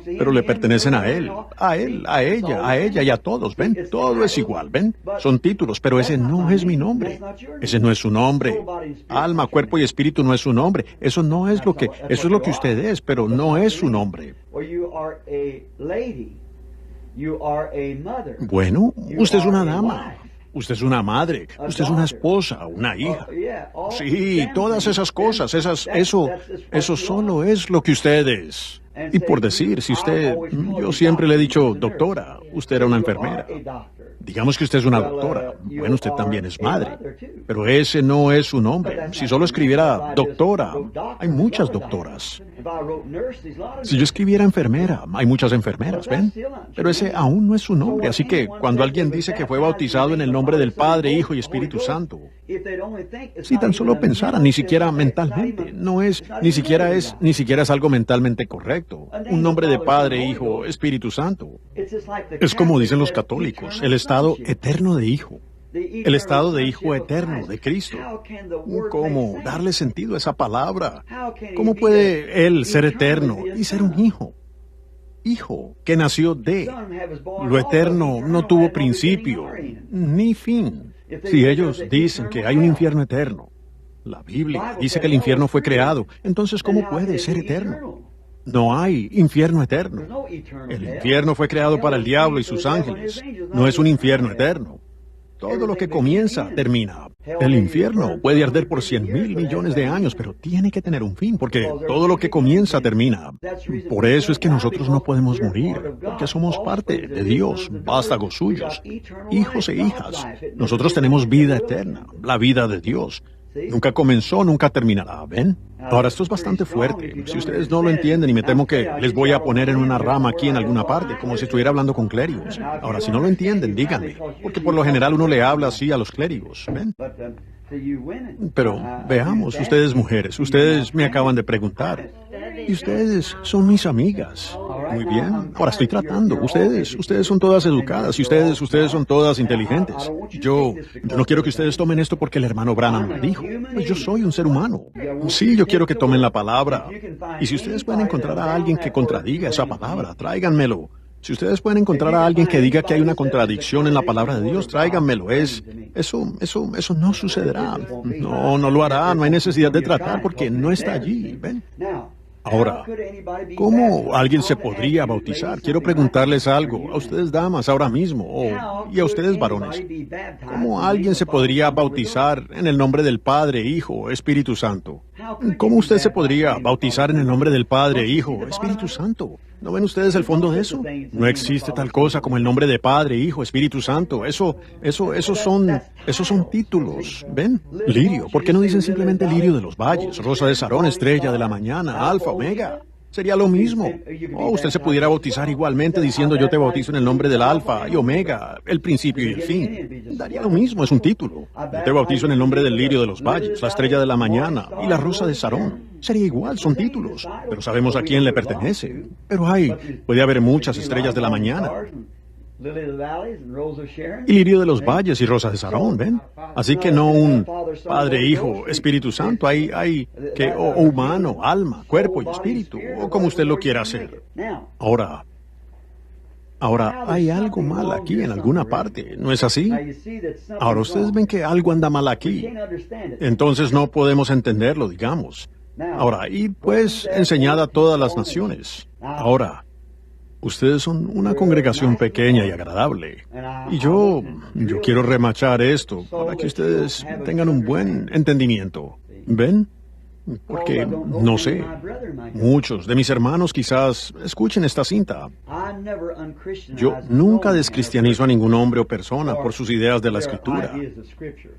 Pero le pertenecen a él, a ella y a todos. ¿Ven? Todo es igual, ¿ven? Son títulos, pero ese no es mi nombre. Ese no es su nombre. Alma, cuerpo y espíritu no es su nombre. Eso es lo que usted es, pero no es su nombre. Bueno, usted es una dama. Usted es una madre, usted es una esposa, una hija. Sí, todas esas cosas, eso solo es lo que usted es. Y por decir, yo siempre le he dicho, doctora, usted era una enfermera. Digamos que usted es una doctora. Bueno, usted también es madre. Pero ese no es su nombre. Si solo escribiera doctora, hay muchas doctoras. Si yo escribiera enfermera, hay muchas enfermeras, ¿ven? Pero ese aún no es su nombre. Así que cuando alguien dice que fue bautizado en el nombre del Padre, Hijo y Espíritu Santo, si tan solo pensaran, ni siquiera mentalmente, ni siquiera es algo mentalmente correcto. Un nombre de Padre, Hijo, Espíritu Santo. Es como dicen los católicos, el estado eterno de Hijo. El estado de Hijo eterno de Cristo. ¿Cómo darle sentido a esa palabra? ¿Cómo puede Él ser eterno y ser un hijo? Hijo que nació de... Lo eterno no tuvo principio ni fin. Si ellos dicen que hay un infierno eterno, la Biblia dice que el infierno fue creado, entonces ¿cómo puede ser eterno? No hay infierno eterno. El infierno fue creado para el diablo y sus ángeles. No es un infierno eterno. Todo lo que comienza, termina. El infierno puede arder por 100,000 millones de años, pero tiene que tener un fin, porque todo lo que comienza, termina. Por eso es que nosotros no podemos morir, porque somos parte de Dios, vástagos suyos, hijos e hijas. Nosotros tenemos vida eterna, la vida de Dios. Nunca comenzó, nunca terminará, ¿ven? Ahora, esto es bastante fuerte. Si ustedes no lo entienden, y me temo que les voy a poner en una rama aquí en alguna parte, como si estuviera hablando con clérigos. Ahora, si no lo entienden, díganme, porque por lo general uno le habla así a los clérigos, ¿ven? Pero veamos, ustedes mujeres, ustedes me acaban de preguntar, y ustedes son mis amigas. Muy bien, ahora estoy tratando. Ustedes son todas educadas y ustedes son todas inteligentes. Yo no quiero que ustedes tomen esto porque el hermano Branham lo dijo. Pues yo soy un ser humano. Sí, yo quiero que tomen la palabra. Y si ustedes pueden encontrar a alguien que contradiga esa palabra, tráiganmelo. Si ustedes pueden encontrar a alguien que diga que hay una contradicción en la palabra de Dios, tráiganmelo. Eso no sucederá. No lo hará. No hay necesidad de tratar porque no está allí. ¿Ven? Ahora, ¿cómo alguien se podría bautizar? Quiero preguntarles algo a ustedes damas ahora mismo, y a ustedes varones. ¿Cómo alguien se podría bautizar en el nombre del Padre, Hijo, Espíritu Santo? ¿Cómo usted se podría bautizar en el nombre del Padre, Hijo, Espíritu Santo? ¿No ven ustedes el fondo de eso? No existe tal cosa como el nombre de Padre, Hijo, Espíritu Santo. Esos son títulos. ¿Ven? Lirio. ¿Por qué no dicen simplemente Lirio de los Valles, Rosa de Sarón, Estrella de la Mañana, Alfa, Omega? Sería lo mismo. Usted se pudiera bautizar igualmente diciendo yo te bautizo en el nombre del Alfa y Omega, el principio y el fin. Daría lo mismo, es un título. Yo te bautizo en el nombre del Lirio de los Valles, la Estrella de la Mañana y la Rosa de Sarón. Sería igual, son títulos, pero sabemos a quién le pertenece. Pero puede haber muchas estrellas de la mañana. Y Lirio de los Valles y Rosa de Sarón, ¿ven? Así que no un Padre, Hijo, Espíritu Santo. Hay que humano, alma, cuerpo y espíritu, o como usted lo quiera hacer. Ahora, hay algo mal aquí en alguna parte, ¿no es así? Ahora, ustedes ven que algo anda mal aquí. Entonces no podemos entenderlo, digamos. Ahora, y pues enseñad a todas las naciones. Ahora, ustedes son una congregación pequeña y agradable. Y yo quiero remachar esto para que ustedes tengan un buen entendimiento. ¿Ven? Porque, no sé, muchos de mis hermanos quizás escuchen esta cinta. Yo nunca descristianizo a ningún hombre o persona por sus ideas de la Escritura.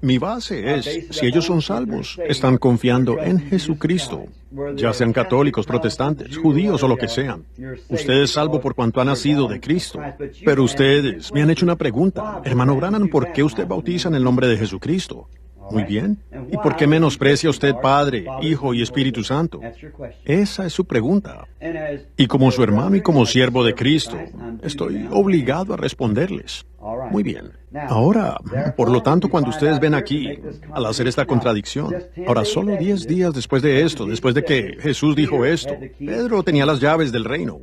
Mi base es, si ellos son salvos, están confiando en Jesucristo, ya sean católicos, protestantes, judíos o lo que sean. Usted es salvo por cuanto ha nacido de Cristo. Pero ustedes me han hecho una pregunta. Hermano Branham, ¿por qué usted bautiza en el nombre de Jesucristo? Muy bien. ¿Y por qué menosprecia usted Padre, Hijo y Espíritu Santo? Esa es su pregunta. Y como su hermano y como siervo de Cristo, estoy obligado a responderles. Muy bien. Ahora, por lo tanto, cuando ustedes ven aquí, al hacer esta contradicción, ahora solo 10 días después de esto, después de que Jesús dijo esto, Pedro tenía las llaves del reino.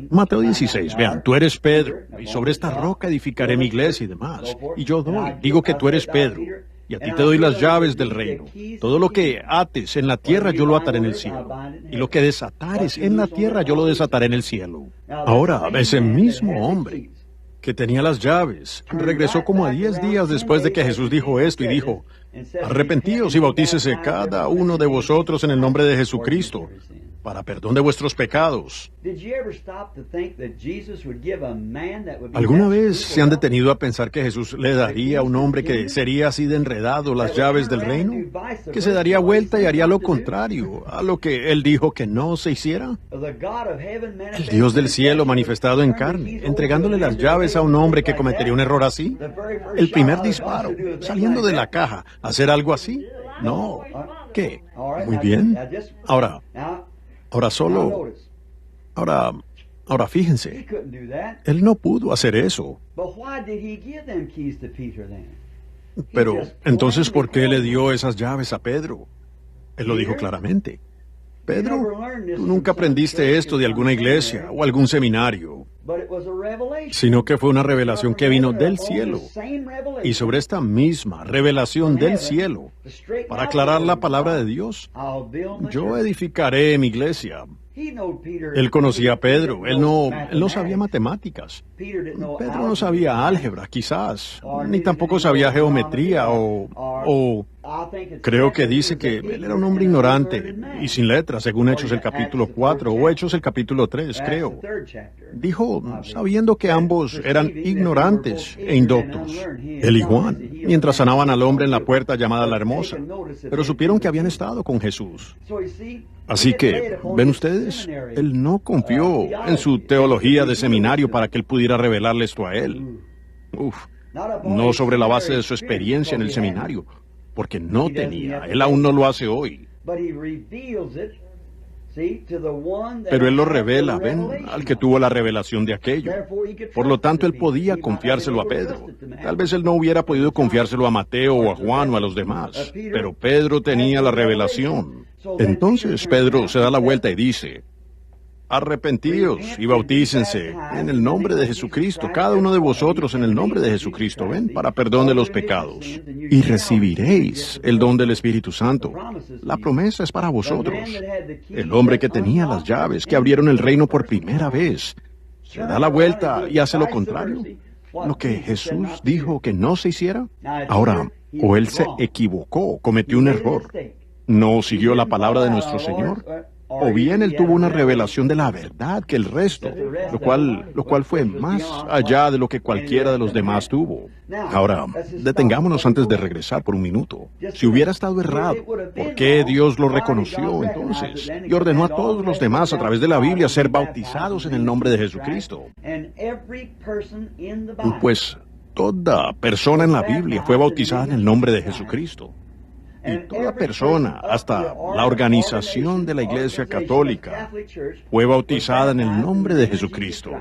Mateo 16, vean, tú eres Pedro, y sobre esta roca edificaré mi iglesia y demás. Y yo digo que tú eres Pedro. Y a ti te doy las llaves del reino. Todo lo que ates en la tierra yo lo ataré en el cielo. Y lo que desatares en la tierra yo lo desataré en el cielo. Ahora, ese mismo hombre que tenía las llaves regresó como a 10 días después de que Jesús dijo esto y dijo, arrepentíos y bautícese cada uno de vosotros en el nombre de Jesucristo para perdón de vuestros pecados. ¿Alguna vez se han detenido a pensar que Jesús le daría a un hombre que sería así de enredado las llaves del reino? ¿Que se daría vuelta y haría lo contrario a lo que Él dijo que no se hiciera? El Dios del cielo manifestado en carne, entregándole las llaves a un hombre que cometería un error así. El primer disparo, saliendo de la caja, ¿hacer algo así? No. ¿Qué? Muy bien. Ahora fíjense, Él no pudo hacer eso. Pero, entonces, ¿por qué le dio esas llaves a Pedro? Él lo dijo claramente. Pedro, tú nunca aprendiste esto de alguna iglesia o algún seminario, sino que fue una revelación que vino del cielo. Y sobre esta misma revelación del cielo, para aclarar la palabra de Dios, yo edificaré mi iglesia. Él conocía a Pedro, él no sabía matemáticas. Pedro no sabía álgebra, quizás, ni tampoco sabía geometría o creo que dice que él era un hombre ignorante y sin letras, según Hechos el capítulo 4 o Hechos el capítulo 3, creo. Dijo, sabiendo que ambos eran ignorantes e indoctos, él y Juan, mientras sanaban al hombre en la puerta llamada La Hermosa, pero supieron que habían estado con Jesús. Así que, ¿ven ustedes? Él no confió en su teología de seminario para que él pudiera revelarle esto a él. No sobre la base de su experiencia en el seminario, porque no tenía. Él aún no lo hace hoy. Pero Él lo revela, ven, al que tuvo la revelación de aquello. Por lo tanto, Él podía confiárselo a Pedro. Tal vez Él no hubiera podido confiárselo a Mateo o a Juan o a los demás, pero Pedro tenía la revelación. Entonces Pedro se da la vuelta y dice, arrepentíos y bautícense en el nombre de Jesucristo, cada uno de vosotros en el nombre de Jesucristo, ven, para perdón de los pecados. Y recibiréis el don del Espíritu Santo. La promesa es para vosotros. El hombre que tenía las llaves, que abrieron el reino por primera vez, se da la vuelta y hace lo contrario. Lo que Jesús dijo que no se hiciera. Ahora, o él se equivocó, cometió un error, no siguió la palabra de nuestro Señor, o bien él tuvo una revelación de la verdad que el resto, lo cual fue más allá de lo que cualquiera de los demás tuvo. Ahora, detengámonos antes de regresar por un minuto. Si hubiera estado errado, ¿por qué Dios lo reconoció entonces? Y ordenó a todos los demás a través de la Biblia ser bautizados en el nombre de Jesucristo. Pues toda persona en la Biblia fue bautizada en el nombre de Jesucristo. Y toda persona, hasta la organización de la Iglesia Católica, fue bautizada en el nombre de Jesucristo.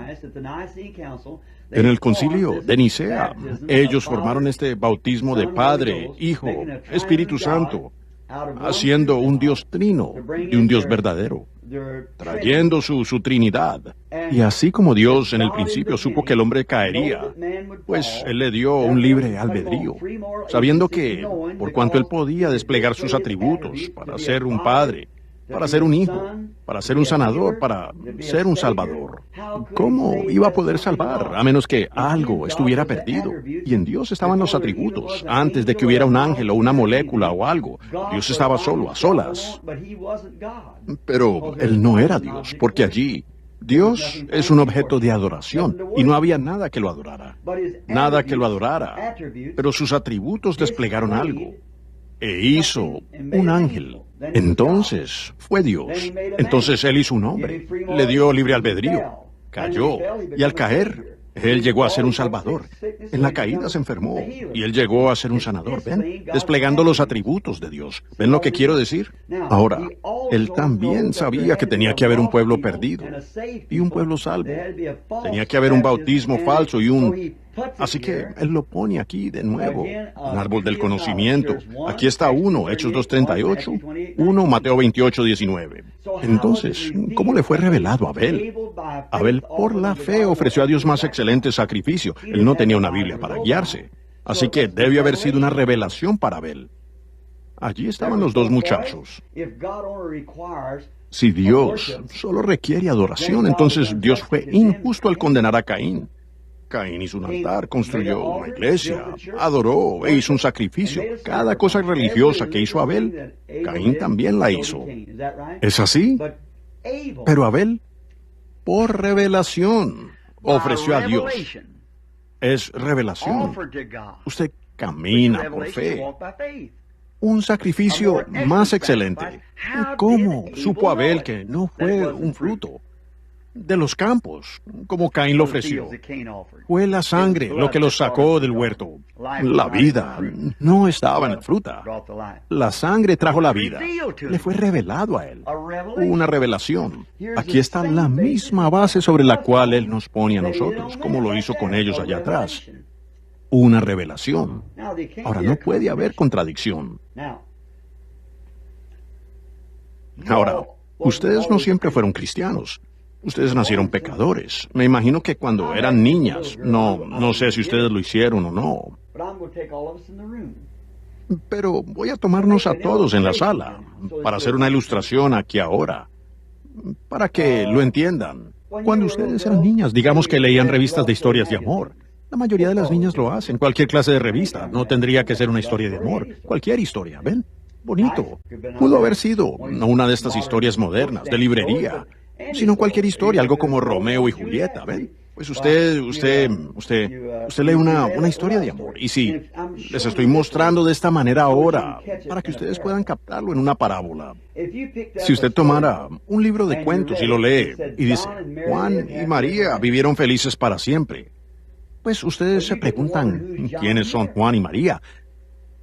En el concilio de Nicea, ellos formaron este bautismo de Padre, Hijo, Espíritu Santo, haciendo un Dios trino y un Dios verdadero, trayendo su Trinidad. Y así como Dios en el principio supo que el hombre caería, pues Él le dio un libre albedrío, sabiendo que, por cuanto Él podía desplegar sus atributos para ser un Padre, para ser un Hijo, para ser un sanador, para ser un Salvador, ¿cómo iba a poder salvar a menos que algo estuviera perdido? Y en Dios estaban los atributos, antes de que hubiera un ángel o una molécula o algo. Dios estaba solo, a solas. Pero Él no era Dios, porque allí Dios es un objeto de adoración y no había nada que lo adorara. Nada que lo adorara. Pero sus atributos desplegaron algo. E hizo un ángel. Entonces fue Dios. Entonces Él hizo un hombre. Le dio libre albedrío. Cayó. Y al caer, Él llegó a ser un salvador. En la caída se enfermó. Y Él llegó a ser un sanador. ¿Ven? Desplegando los atributos de Dios. ¿Ven lo que quiero decir? Ahora, Él también sabía que tenía que haber un pueblo perdido y un pueblo salvo. Tenía que haber un bautismo falso y un... Así que Él lo pone aquí de nuevo. Un árbol del conocimiento. Aquí está uno, Hechos 2:38. Uno, Mateo 28:19. Entonces, ¿cómo le fue revelado a Abel? Abel, por la fe, ofreció a Dios más excelente sacrificio. Él no tenía una Biblia para guiarse. Así que debe haber sido una revelación para Abel. Allí estaban los dos muchachos. Si Dios solo requiere adoración, entonces Dios fue injusto al condenar a Caín. Caín hizo un altar, construyó una iglesia, adoró e hizo un sacrificio. Cada cosa religiosa que hizo Abel, Caín también la hizo. ¿Es así? Pero Abel, por revelación, ofreció a Dios. Es revelación. Usted camina por fe. Un sacrificio más excelente. ¿Cómo supo Abel que no fue un fruto de los campos, como Caín lo ofreció? Fue la sangre lo que los sacó del huerto. La vida no estaba en la fruta. La sangre trajo la vida. Le fue revelado a Él. Una revelación. Aquí está la misma base sobre la cual Él nos pone a nosotros, como lo hizo con ellos allá atrás. Una revelación. Ahora, no puede haber contradicción. Ahora, ustedes no siempre fueron cristianos. Ustedes nacieron pecadores. Me imagino que cuando eran niñas, no sé si ustedes lo hicieron o no. Pero voy a tomarnos a todos en la sala para hacer una ilustración aquí ahora, para que lo entiendan. Cuando ustedes eran niñas, digamos que leían revistas de historias de amor. La mayoría de las niñas lo hacen, cualquier clase de revista. No tendría que ser una historia de amor, cualquier historia, ¿ven? Bonito. Pudo haber sido no una de estas historias modernas, de librería, sino cualquier historia, algo como Romeo y Julieta, ¿ven? Pues usted lee una historia de amor. Y si les estoy mostrando de esta manera ahora, para que ustedes puedan captarlo en una parábola. Si usted tomara un libro de cuentos y lo lee, y dice, Juan y María vivieron felices para siempre, pues ustedes se preguntan, ¿quiénes son Juan y María?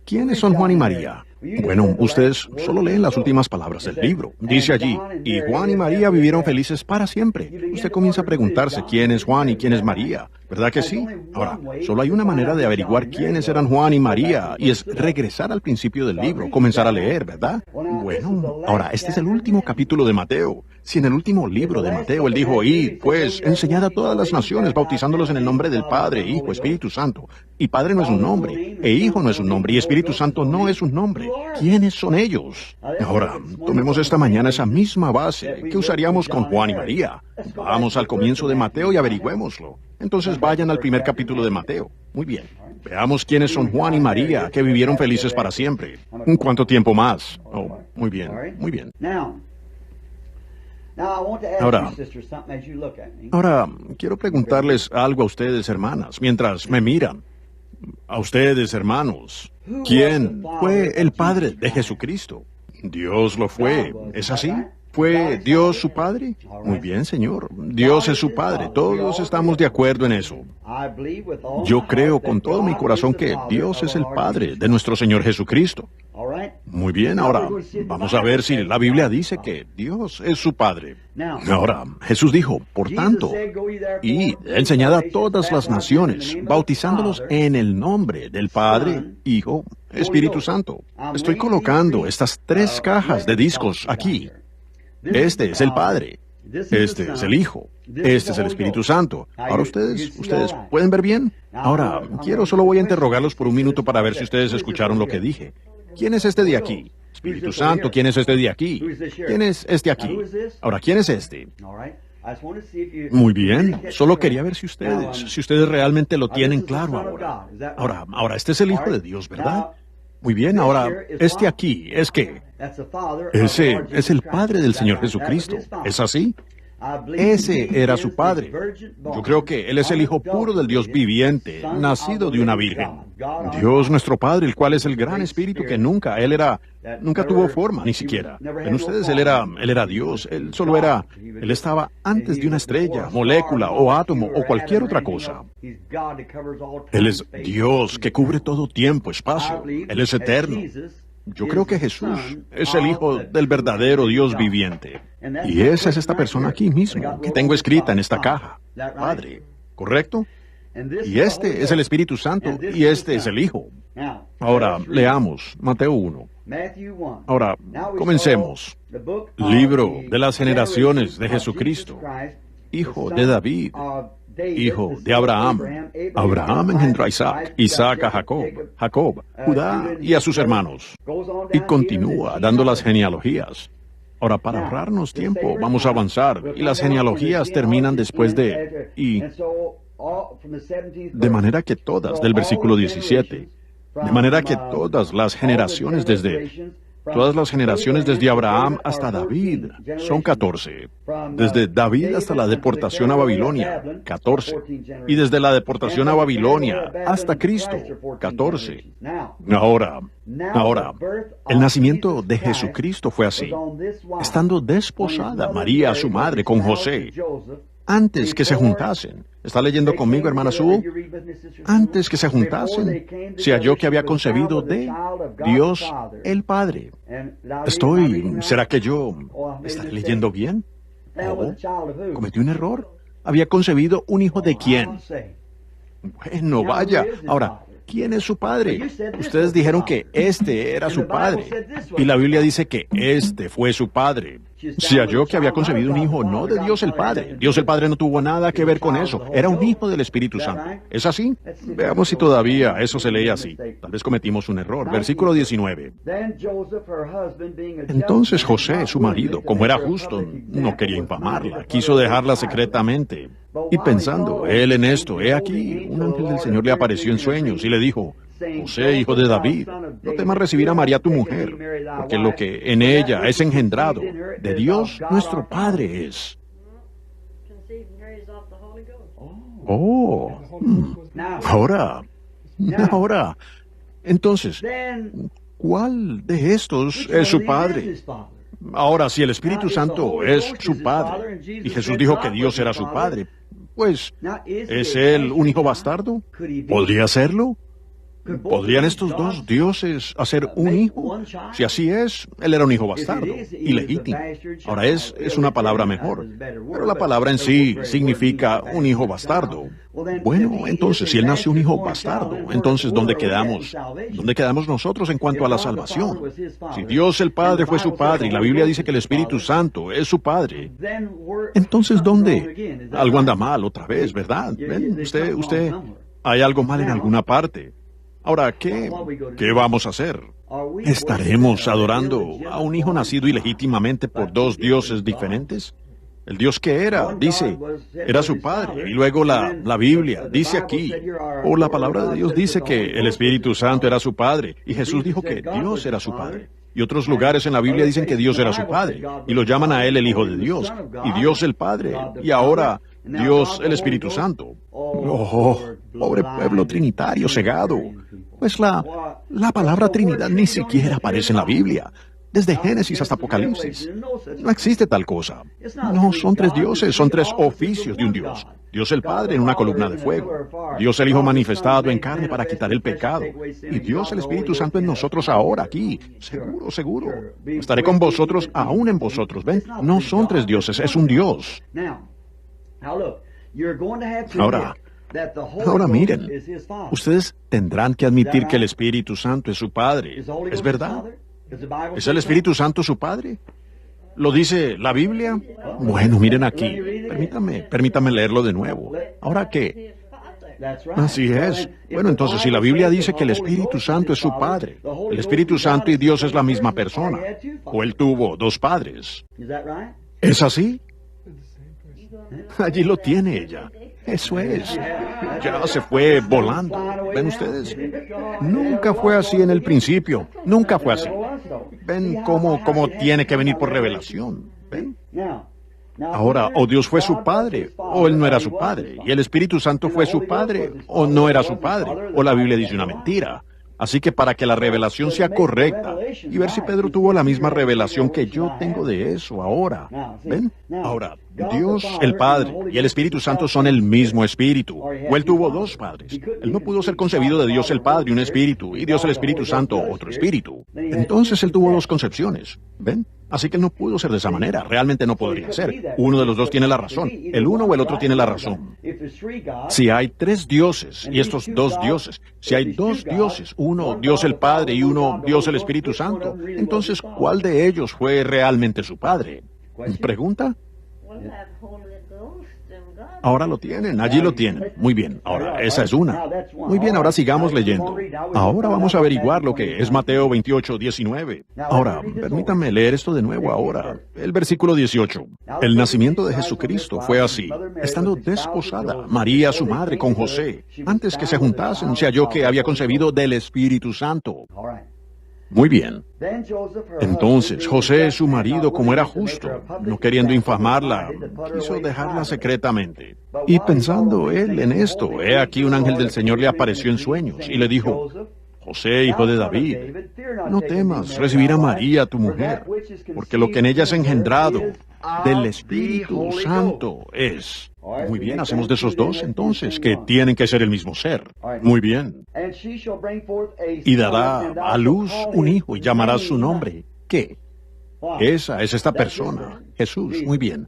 ¿Quiénes son Juan y María? Bueno, ustedes solo leen las últimas palabras del libro. Dice allí, y Juan y María vivieron felices para siempre. Usted comienza a preguntarse quién es Juan y quién es María. ¿Verdad que sí? Ahora, solo hay una manera de averiguar quiénes eran Juan y María, y es regresar al principio del libro, comenzar a leer, ¿verdad? Bueno, ahora, este es el último capítulo de Mateo. Si en el último libro de Mateo él dijo, id, pues, enseñad a todas las naciones, bautizándolos en el nombre del Padre, Hijo, Espíritu Santo. Y Padre no es un nombre, e Hijo no es un nombre, y Espíritu Santo no es un nombre. ¿Quiénes son ellos? Ahora, tomemos esta mañana esa misma base que usaríamos con Juan y María. Vamos al comienzo de Mateo y averigüémoslo. Entonces vayan al primer capítulo de Mateo. Muy bien. Veamos quiénes son Juan y María, que vivieron felices para siempre. ¿Cuánto tiempo más? Oh, muy bien, muy bien. Ahora, quiero preguntarles algo a ustedes, hermanas, mientras me miran. A ustedes, hermanos. ¿Quién fue el Padre de Jesucristo? Dios lo fue. ¿Es así? ¿Fue Dios su Padre? Muy bien, Señor. Dios es su Padre. Todos estamos de acuerdo en eso. Yo creo con todo mi corazón que Dios es el Padre de nuestro Señor Jesucristo. Muy bien, ahora vamos a ver si la Biblia dice que Dios es su Padre. Ahora, Jesús dijo, por tanto, y enseñad a todas las naciones, bautizándolos en el nombre del Padre, Hijo, Espíritu Santo. Estoy colocando estas 3 cajas de discos aquí. Este es el Padre, este es el Hijo, este es el Espíritu Santo. Ahora ustedes pueden ver bien. Ahora, solo voy a interrogarlos por un minuto para ver si ustedes escucharon lo que dije. ¿Quién es este de aquí? Espíritu Santo, ¿quién es este de aquí? ¿Quién es este aquí? Ahora, ¿quién es este? Muy bien, solo quería ver si ustedes realmente lo tienen claro ahora. Ahora, este es el Hijo de Dios, ¿verdad? Muy bien, ahora, este aquí, ¿es qué? Ese es el Padre del Señor Jesucristo. ¿Es así? Ese era su Padre. Yo creo que Él es el Hijo puro del Dios viviente, nacido de una virgen. Dios nuestro Padre, el cual es el gran Espíritu que nunca tuvo forma, ni siquiera. En ustedes Él era Dios, Él estaba antes de una estrella, molécula o átomo o cualquier otra cosa. Él es Dios que cubre todo tiempo, espacio. Él es eterno. Yo creo que Jesús es el Hijo del verdadero Dios viviente. Y esa es esta persona aquí mismo, que tengo escrita en esta caja. Padre, ¿correcto? Y este es el Espíritu Santo, y este es el Hijo. Ahora, leamos Mateo 1. Ahora, comencemos. Libro de las generaciones de Jesucristo, hijo de David, hijo de Abraham. Abraham engendró a Isaac, Isaac a Jacob, Judá y a sus hermanos. Y continúa dando las genealogías. Ahora, para ahorrarnos tiempo, vamos a avanzar. Y las genealogías terminan después de... De manera que todas, del versículo 17, de manera que todas las generaciones desde Abraham hasta David son 14. Desde David hasta la deportación a Babilonia, 14. Y desde la deportación a Babilonia hasta Cristo, 14. Ahora, el nacimiento de Jesucristo fue así. Estando desposada María, su madre, con José, antes que se juntasen. ¿Está leyendo conmigo, hermana Sue? Antes que se juntasen, se halló que había concebido de Dios el Padre. ¿Será que yo estaré leyendo bien? ¿O cometí un error? ¿Había concebido un hijo de quién? Bueno, vaya. Ahora, ¿quién es su padre? Ustedes dijeron que este era su padre. Y la Biblia dice que este fue su padre. Se halló que había concebido un hijo no de Dios el Padre. Dios el Padre no tuvo nada que ver con eso. Era un hijo del Espíritu Santo. ¿Es así? Veamos si todavía eso se lee así. Tal vez cometimos un error. Versículo 19. Entonces José, su marido, como era justo, no quería infamarla. Quiso dejarla secretamente. Y pensando él en esto, he aquí, un ángel del Señor le apareció en sueños y le dijo: José, hijo de David, no temas recibir a María tu mujer, porque lo que en ella es engendrado de Dios nuestro Padre es. Ahora, entonces, ¿cuál de estos es su Padre? Ahora, si el Espíritu Santo es su Padre, y Jesús dijo que Dios era su Padre, pues, ¿es él un hijo bastardo? ¿Podría serlo? ¿podrían estos dos dioses hacer un hijo? Si así es, él era un hijo bastardo, ilegítimo. Ahora es una palabra mejor, pero la palabra en sí significa un hijo bastardo. Bueno, entonces, si él nació un hijo bastardo, entonces, ¿dónde quedamos? ¿Dónde quedamos nosotros en cuanto a la salvación? Si Dios el Padre fue su Padre y la Biblia dice que el Espíritu Santo es su Padre, entonces, ¿dónde? Algo anda mal otra vez, ¿verdad? ¿Ven? Usted, hay algo mal en alguna parte. Ahora, ¿qué vamos a hacer? ¿Estaremos adorando a un hijo nacido ilegítimamente por dos dioses diferentes? El Dios que era, dice, era su Padre. Y luego la Biblia dice aquí, o la palabra de Dios dice que el Espíritu Santo era su Padre. Y Jesús dijo que Dios era su Padre. Y otros lugares en la Biblia dicen que Dios era su Padre. Y lo llaman a él el Hijo de Dios. Y Dios el Padre. Y ahora Dios el Espíritu Santo. Oh, pobre pueblo trinitario cegado. Pues la palabra Trinidad ni siquiera aparece en la Biblia. Desde Génesis hasta Apocalipsis. No existe tal cosa. No, son tres dioses, son tres oficios de un Dios. Dios el Padre en una columna de fuego. Dios el Hijo manifestado en carne para quitar el pecado. Y Dios el Espíritu Santo en nosotros ahora, aquí. Seguro, seguro. Estaré con vosotros, aún en vosotros. ¿Ven? No son tres dioses, es un Dios. Ahora miren, ustedes tendrán que admitir que el Espíritu Santo es su Padre. ¿Es verdad? ¿Es el Espíritu Santo su Padre? ¿Lo dice la Biblia? Bueno, miren aquí. Permítame leerlo de nuevo. ¿Ahora qué? Así es. Bueno, entonces, si la Biblia dice que el Espíritu Santo es su Padre, el Espíritu Santo y Dios es la misma persona, o él tuvo dos padres. ¿Es así? Allí lo tiene ella. Eso es. Ya se fue volando. ¿Ven ustedes? Nunca fue así en el principio. Nunca fue así. ¿Ven cómo tiene que venir por revelación? ¿Ven? Ahora, o Dios fue su Padre, o Él no era su Padre. Y el Espíritu Santo fue su Padre, o no era su Padre. O la Biblia dice una mentira. Así que para que la revelación sea correcta, y ver si Pedro tuvo la misma revelación que yo tengo de eso ahora. ¿Ven? Ahora, Dios, el Padre, y el Espíritu Santo son el mismo Espíritu. O Él tuvo dos padres. Él no pudo ser concebido de Dios el Padre, un Espíritu, y Dios el Espíritu Santo, otro Espíritu. Entonces Él tuvo dos concepciones. ¿Ven? Así que Él no pudo ser de esa manera. Realmente no podría ser. Uno de los dos tiene la razón. El uno o el otro tiene la razón. Si hay tres dioses, y estos dos dioses, si hay dos dioses, uno Dios el Padre y uno Dios el Espíritu Santo, entonces, ¿cuál de ellos fue realmente su Padre? ¿Pregunta? Ahora lo tienen, allí lo tienen. Muy bien, ahora esa es una. Muy bien, ahora sigamos leyendo. Ahora vamos a averiguar lo que es Mateo 28:19. Ahora, permítanme leer esto de nuevo ahora. El versículo 18. El nacimiento de Jesucristo fue así. Estando desposada María, su madre, con José, antes que se juntasen, se halló que había concebido del Espíritu Santo. Muy bien. Entonces José, su marido, como era justo, no queriendo infamarla, quiso dejarla secretamente. Y pensando él en esto, he aquí un ángel del Señor le apareció en sueños y le dijo: José, hijo de David, no temas recibir a María, tu mujer, porque lo que en ella es engendrado del Espíritu Santo es. Muy bien, hacemos de esos dos entonces, que tienen que ser el mismo ser. Muy bien. Y dará a luz un hijo y llamará su nombre. ¿Qué? Esa es esta persona, Jesús. Muy bien.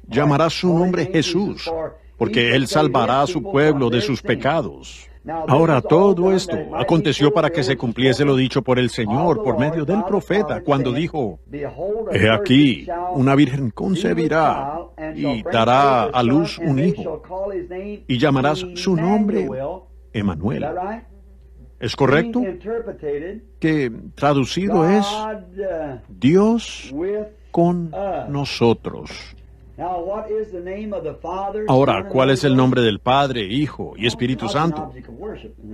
Llamará su nombre Jesús, porque Él salvará a su pueblo de sus pecados. Ahora, todo esto aconteció para que se cumpliese lo dicho por el Señor por medio del profeta, cuando dijo: He aquí, una virgen concebirá y dará a luz un hijo, y llamarás su nombre Emmanuel. ¿Es correcto? Que traducido es Dios con nosotros. Ahora, ¿cuál es el nombre del Padre, Hijo y Espíritu Santo?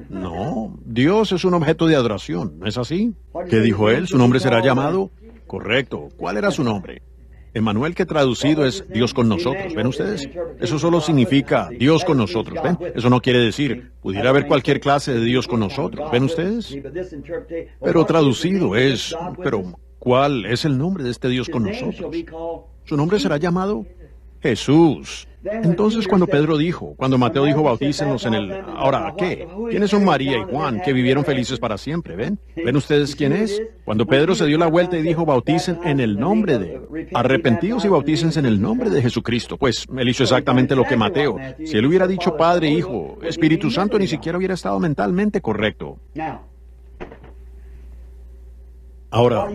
No, Dios es un objeto de adoración, ¿no es así? ¿Qué dijo él? ¿Su nombre será llamado? Correcto. ¿Cuál era su nombre? Emmanuel, que traducido es Dios con nosotros. ¿Ven ustedes? Eso solo significa Dios con nosotros. ¿Ven? Eso no quiere decir, pudiera haber cualquier clase de Dios con nosotros. ¿Ven ustedes? Pero traducido es, pero ¿cuál es el nombre de este Dios con nosotros? Su nombre será llamado Jesús. Entonces cuando Pedro dijo, cuando Mateo dijo, bautícenlos en el... Ahora, ¿qué? ¿Quiénes son María y Juan que vivieron felices para siempre? ¿Ven? ¿Ven ustedes quién es? Cuando Pedro se dio la vuelta y dijo, bauticen en el nombre de... Arrepentidos y bautícense en el nombre de Jesucristo. Pues él hizo exactamente lo que Mateo. Si él hubiera dicho Padre, Hijo, Espíritu Santo, ni siquiera hubiera estado mentalmente correcto. Ahora,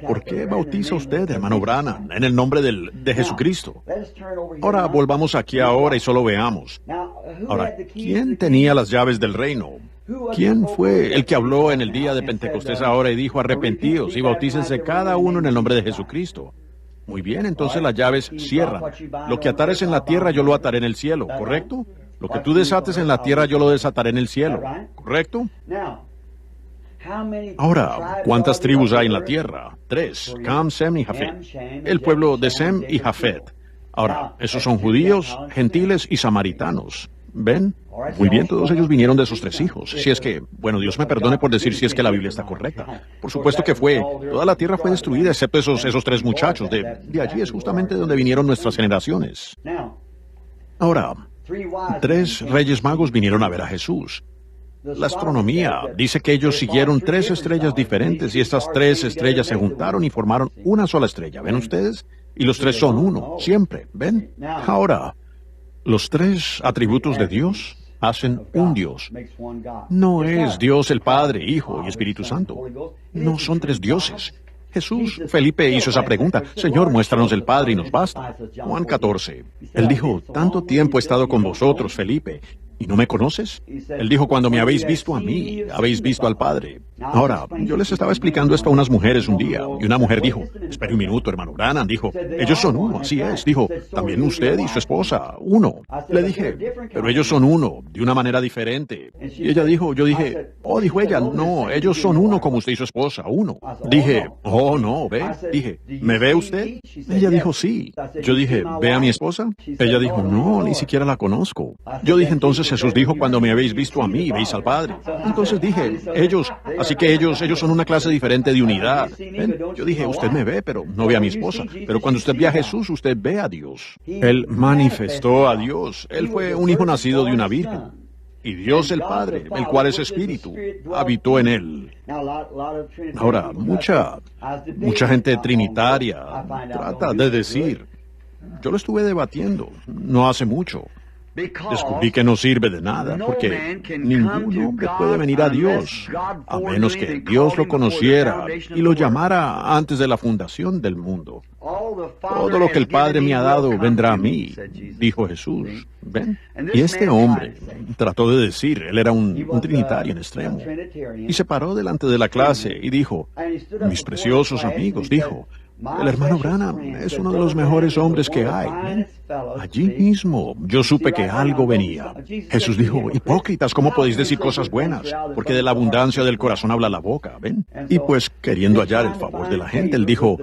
¿por qué bautiza usted, hermano Branham, en el nombre de Jesucristo? Ahora volvamos aquí ahora y solo veamos. Ahora, ¿quién tenía las llaves del reino? ¿Quién fue el que habló en el día de Pentecostés ahora y dijo, arrepentíos y bautícense cada uno en el nombre de Jesucristo? Muy bien, entonces las llaves cierran. Lo que atares en la tierra, yo lo ataré en el cielo, ¿correcto? Lo que tú desates en la tierra, yo lo desataré en el cielo, ¿correcto? Ahora, ¿cuántas tribus hay en la tierra? 3, Cam, Sem y Jafet. El pueblo de Sem y Jafet. Ahora, esos son judíos, gentiles y samaritanos. ¿Ven? Muy bien, todos ellos vinieron de esos 3 hijos. Si es que, bueno, Dios me perdone por decir si es que la Biblia está correcta. Por supuesto que fue. Toda la tierra fue destruida excepto esos 3 muchachos. De allí es justamente de donde vinieron nuestras generaciones. Ahora, 3 reyes magos vinieron a ver a Jesús. La astronomía dice que ellos siguieron 3 estrellas diferentes y estas 3 estrellas se juntaron y formaron una sola estrella. ¿Ven ustedes? Y los 3 son uno, siempre. ¿Ven? Ahora, los 3 atributos de Dios hacen un Dios. No es Dios el Padre, Hijo y Espíritu Santo. No son 3 dioses. Felipe hizo esa pregunta, Señor, muéstranos el Padre y nos basta. Juan 14. Él dijo, tanto tiempo he estado con vosotros, Felipe, ¿y no me conoces? Él dijo, cuando me habéis visto a mí, habéis visto al Padre. Ahora, yo les estaba explicando esto a unas mujeres un día, y una mujer dijo, espere un minuto, hermano Branham, dijo, ellos son uno, así es. Dijo, también usted y su esposa, uno. Le dije, pero ellos son uno, de una manera diferente. Y ella dijo, yo dije, dijo ella, no, ellos son uno como usted y su esposa, uno. Dije, no, ve. Dije, ¿me ve usted? Ella dijo, sí. Yo dije, ¿ve a mi esposa? Ella dijo, no, ni siquiera la conozco. Yo dije, entonces Jesús dijo, cuando me habéis visto a mí, veis al Padre. Entonces dije, así que ellos son una clase diferente de unidad. ¿Ven? Yo dije, usted me ve, pero no ve a mi esposa. Pero cuando usted ve a Jesús, usted ve a Dios. Él manifestó a Dios. Él fue un hijo nacido de una virgen. Y Dios el Padre, el cual es Espíritu, habitó en él. Ahora, mucha gente trinitaria trata de decir, yo lo estuve debatiendo no hace mucho. Descubrí que no sirve de nada, porque ningún hombre puede venir a Dios, a menos que Dios lo conociera y lo llamara antes de la fundación del mundo. Todo lo que el Padre me ha dado vendrá a mí, dijo Jesús. ¿Ven? Y este hombre trató de decir, él era un trinitario en extremo, y se paró delante de la clase y dijo, mis preciosos amigos, dijo, el hermano Branham es uno de los mejores hombres que hay. ¿Ven? Allí mismo yo supe que algo venía. Jesús dijo, hipócritas, ¿cómo podéis decir cosas buenas? Porque de la abundancia del corazón habla la boca, ¿ven? Y pues, queriendo hallar el favor de la gente, él dijo,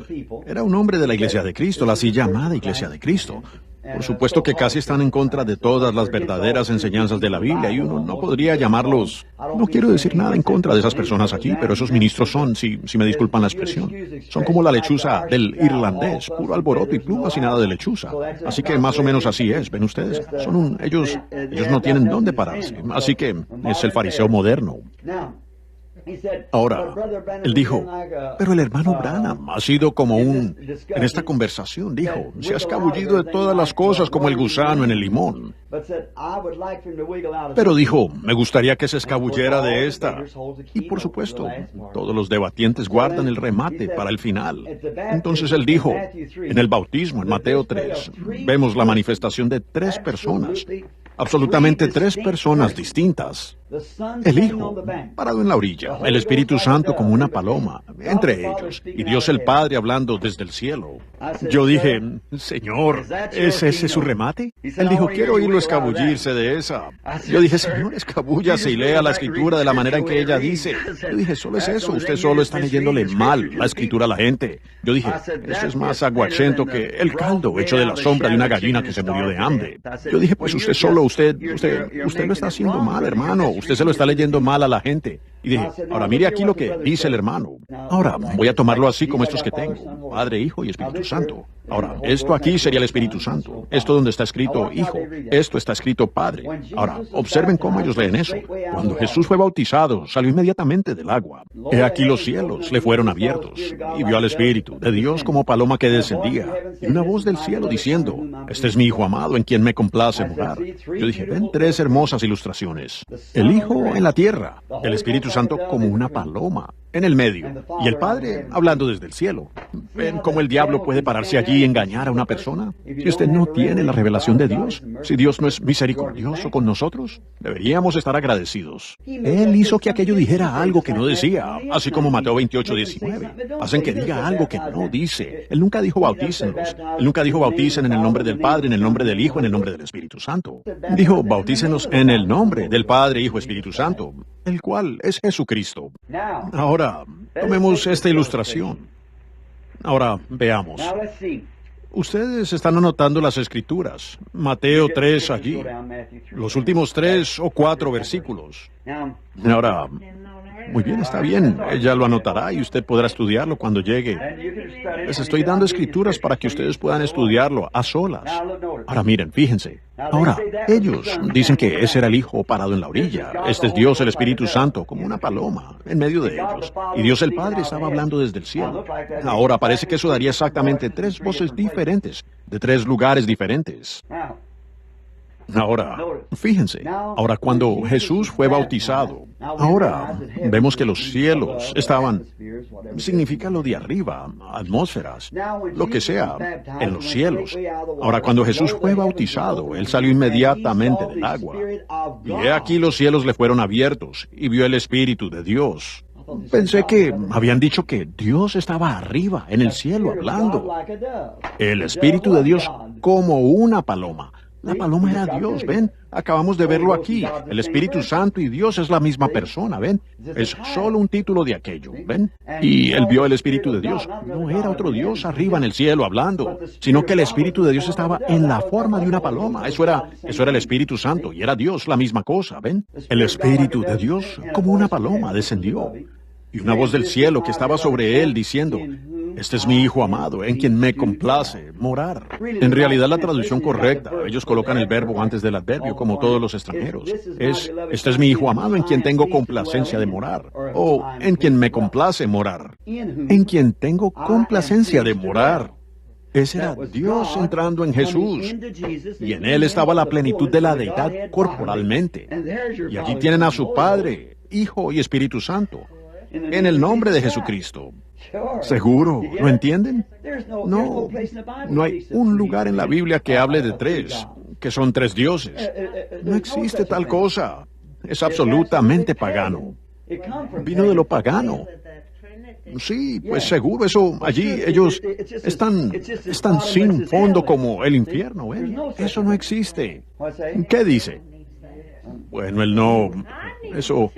era un hombre de la Iglesia de Cristo, la así llamada Iglesia de Cristo. Por supuesto que casi están en contra de todas las verdaderas enseñanzas de la Biblia y uno no podría llamarlos... No quiero decir nada en contra de esas personas aquí, pero esos ministros son, si me disculpan la expresión, son como la lechuza del irlandés, puro alboroto y plumas y nada de lechuza. Así que más o menos así es, ¿ven ustedes? Ellos no tienen dónde pararse, así que es el fariseo moderno. Ahora, él dijo, pero el hermano Branham ha sido como en esta conversación, dijo, se ha escabullido de todas las cosas como el gusano en el limón. Pero dijo, me gustaría que se escabullera de esta. Y por supuesto, todos los debatientes guardan el remate para el final. Entonces él dijo, en el bautismo, en Mateo 3, vemos la manifestación de 3 personas. Absolutamente 3 personas distintas. El Hijo, parado en la orilla, el Espíritu Santo como una paloma, entre ellos, y Dios el Padre hablando desde el cielo. Yo dije, Señor, ¿es ese su remate? Él dijo, quiero oírlo escabullirse de esa. Yo dije, Señor, escabúllase y lea la Escritura de la manera en que ella dice. Yo dije, solo es eso, usted solo está leyéndole mal la Escritura a la gente. Yo dije, eso es más aguachento que el caldo hecho de la sombra de una gallina que se murió de hambre. Yo dije, pues usted lo está haciendo mal, hermano. Usted se lo está leyendo mal a la gente. Y dije, ahora mire aquí lo que dice el hermano. Ahora, voy a tomarlo así como estos que tengo, Padre, Hijo y Espíritu Santo. Ahora, esto aquí sería el Espíritu Santo. Esto donde está escrito Hijo. Esto está escrito Padre. Ahora, observen cómo ellos leen eso. Cuando Jesús fue bautizado, salió inmediatamente del agua. He aquí los cielos le fueron abiertos, y vio al Espíritu de Dios como paloma que descendía, y una voz del cielo diciendo, este es mi Hijo amado en quien me complace morar. Yo dije, ven tres hermosas ilustraciones. El Hijo en la tierra, el Espíritu Santo como una paloma en el medio, y el Padre hablando desde el cielo. ¿Ven cómo el diablo puede pararse allí y engañar a una persona? Si usted no tiene la revelación de Dios, si Dios no es misericordioso con nosotros, deberíamos estar agradecidos. Él hizo que aquello dijera algo que no decía, así como Mateo 28:19. Hacen que diga algo que no dice. Él nunca dijo bautícenlos. Él nunca dijo bauticen en el nombre del Padre, en el nombre del Hijo, en el nombre del Espíritu Santo. Dijo bautícenlos en el nombre del Padre, Hijo, Espíritu Santo, el cual es Jesucristo. Ahora, tomemos esta ilustración. Ahora, veamos. Ustedes están anotando las Escrituras. Mateo 3 allí. Los últimos 3 o 4 versículos. Ahora, muy bien, está bien. Ella lo anotará y usted podrá estudiarlo cuando llegue. Les estoy dando escrituras para que ustedes puedan estudiarlo a solas. Ahora miren, fíjense. Ahora, ellos dicen que ese era el Hijo parado en la orilla. Este es Dios, el Espíritu Santo, como una paloma, en medio de ellos. Y Dios el Padre estaba hablando desde el cielo. Ahora, parece que eso daría exactamente 3 voces diferentes, de 3 lugares diferentes. Ahora, fíjense, ahora cuando Jesús fue bautizado, ahora vemos que los cielos estaban, significa lo de arriba, atmósferas, lo que sea, en los cielos. Ahora cuando Jesús fue bautizado, Él salió inmediatamente del agua. Y he aquí los cielos le fueron abiertos y vio el Espíritu de Dios. Pensé que habían dicho que Dios estaba arriba, en el cielo, hablando. El Espíritu de Dios como una paloma. La paloma era Dios, ¿ven? Acabamos de verlo aquí. El Espíritu Santo y Dios es la misma persona, ¿ven? Es solo un título de aquello, ¿ven? Y él vio el Espíritu de Dios. No era otro Dios arriba en el cielo hablando, sino que el Espíritu de Dios estaba en la forma de una paloma. Eso era el Espíritu Santo y era Dios la misma cosa, ¿ven? El Espíritu de Dios como una paloma descendió. Y una voz del cielo que estaba sobre él diciendo, este es mi Hijo amado, en quien me complace morar. En realidad la traducción correcta, ellos colocan el verbo antes del adverbio, como todos los extranjeros. Este es mi Hijo amado, en quien tengo complacencia de morar. O, en quien me complace morar. En quien tengo complacencia de morar. Ese era Dios entrando en Jesús. Y en Él estaba la plenitud de la deidad corporalmente. Y allí tienen a su Padre, Hijo y Espíritu Santo. En el nombre de Jesucristo. ¿Seguro? ¿Lo entienden? No hay un lugar en la Biblia que hable de 3, que son 3 dioses. No existe tal cosa. Es absolutamente pagano. Vino de lo pagano. Sí, pues seguro, eso allí ellos están sin fondo como el infierno, ¿ven? Eso no existe. ¿Qué dice? Bueno, él no... Eso...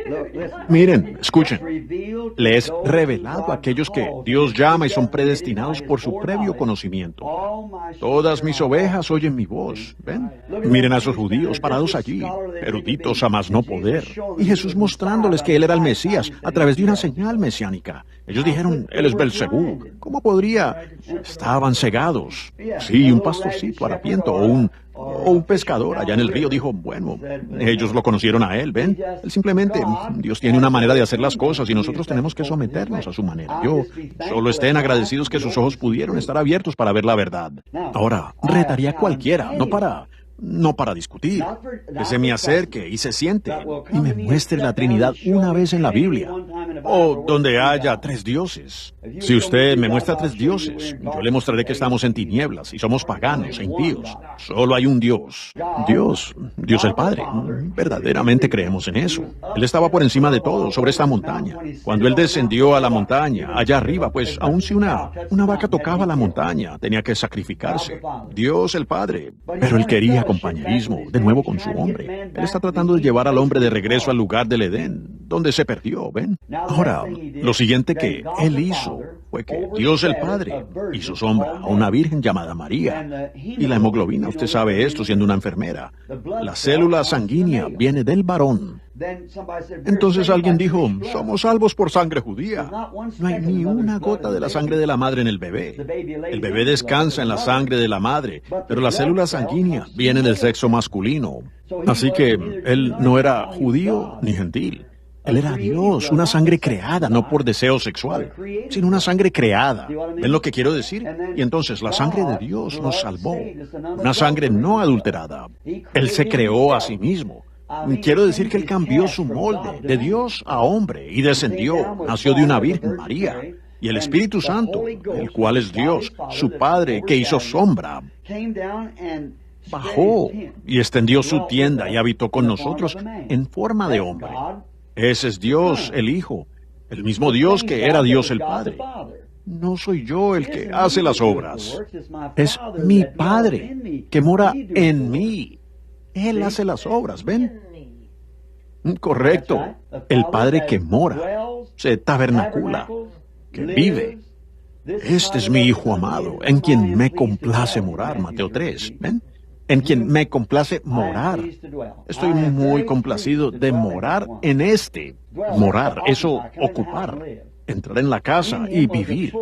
Miren, escuchen. Le es revelado a aquellos que Dios llama y son predestinados por su previo conocimiento. Todas mis ovejas oyen mi voz. ¿Ven? Miren a esos judíos parados allí, eruditos a más no poder. Y Jesús mostrándoles que Él era el Mesías a través de una señal mesiánica. Ellos dijeron, Él es Belzebú. ¿Cómo podría? Estaban cegados. Sí, un pastorcito harapiento o un pescador allá en el río dijo, bueno, ellos lo conocieron a Él, ¿ven? Él simplemente, Dios tiene una manera de hacer las cosas y nosotros tenemos que someternos a su manera. Solo estén agradecidos que sus ojos pudieron estar abiertos para ver la verdad. Ahora, retaría a cualquiera, no para discutir, que se me acerque y se siente y me muestre la Trinidad una vez en la Biblia, o donde haya 3 dioses. Si usted me muestra 3 dioses, yo le mostraré que estamos en tinieblas y somos paganos e impíos. Solo hay un Dios. Dios el Padre. Verdaderamente creemos en eso. Él estaba por encima de todo, sobre esta montaña. Cuando Él descendió a la montaña, allá arriba, pues aun si una vaca tocaba la montaña, tenía que sacrificarse. Dios el Padre. Pero Él quería compañerismo, de nuevo con su hombre. Él está tratando de llevar al hombre de regreso al lugar del Edén, donde se perdió, ¿ven? Ahora, lo siguiente que Él hizo fue que Dios el Padre hizo sombra a una virgen llamada María. Y la hemoglobina, usted sabe esto siendo una enfermera. La célula sanguínea viene del varón. Entonces alguien dijo, somos salvos por sangre judía. No hay ni una gota de la sangre de la madre en el bebé. El bebé descansa en la sangre de la madre, pero la célula sanguínea viene del sexo masculino. Así que él no era judío ni gentil. Él era Dios, una sangre creada, no por deseo sexual, sino una sangre creada. ¿Ven lo que quiero decir? Y entonces la sangre de Dios nos salvó, una sangre no adulterada. Él se creó a sí mismo. Quiero decir que Él cambió su molde de Dios a hombre y descendió, nació de una Virgen María. Y el Espíritu Santo, el cual es Dios, su Padre, que hizo sombra, bajó y extendió su tienda y habitó con nosotros en forma de hombre. Ese es Dios, el Hijo, el mismo Dios que era Dios el Padre. No soy yo el que hace las obras. Es mi Padre que mora en mí. Él hace las obras, ¿ven? Correcto. El Padre que mora, se tabernacula, que vive. Este es mi Hijo amado, en quien me complace morar, Mateo 3, ¿ven? En quien me complace morar. Estoy muy complacido de morar en este. Morar, eso, ocupar. Entrar en la casa y vivir.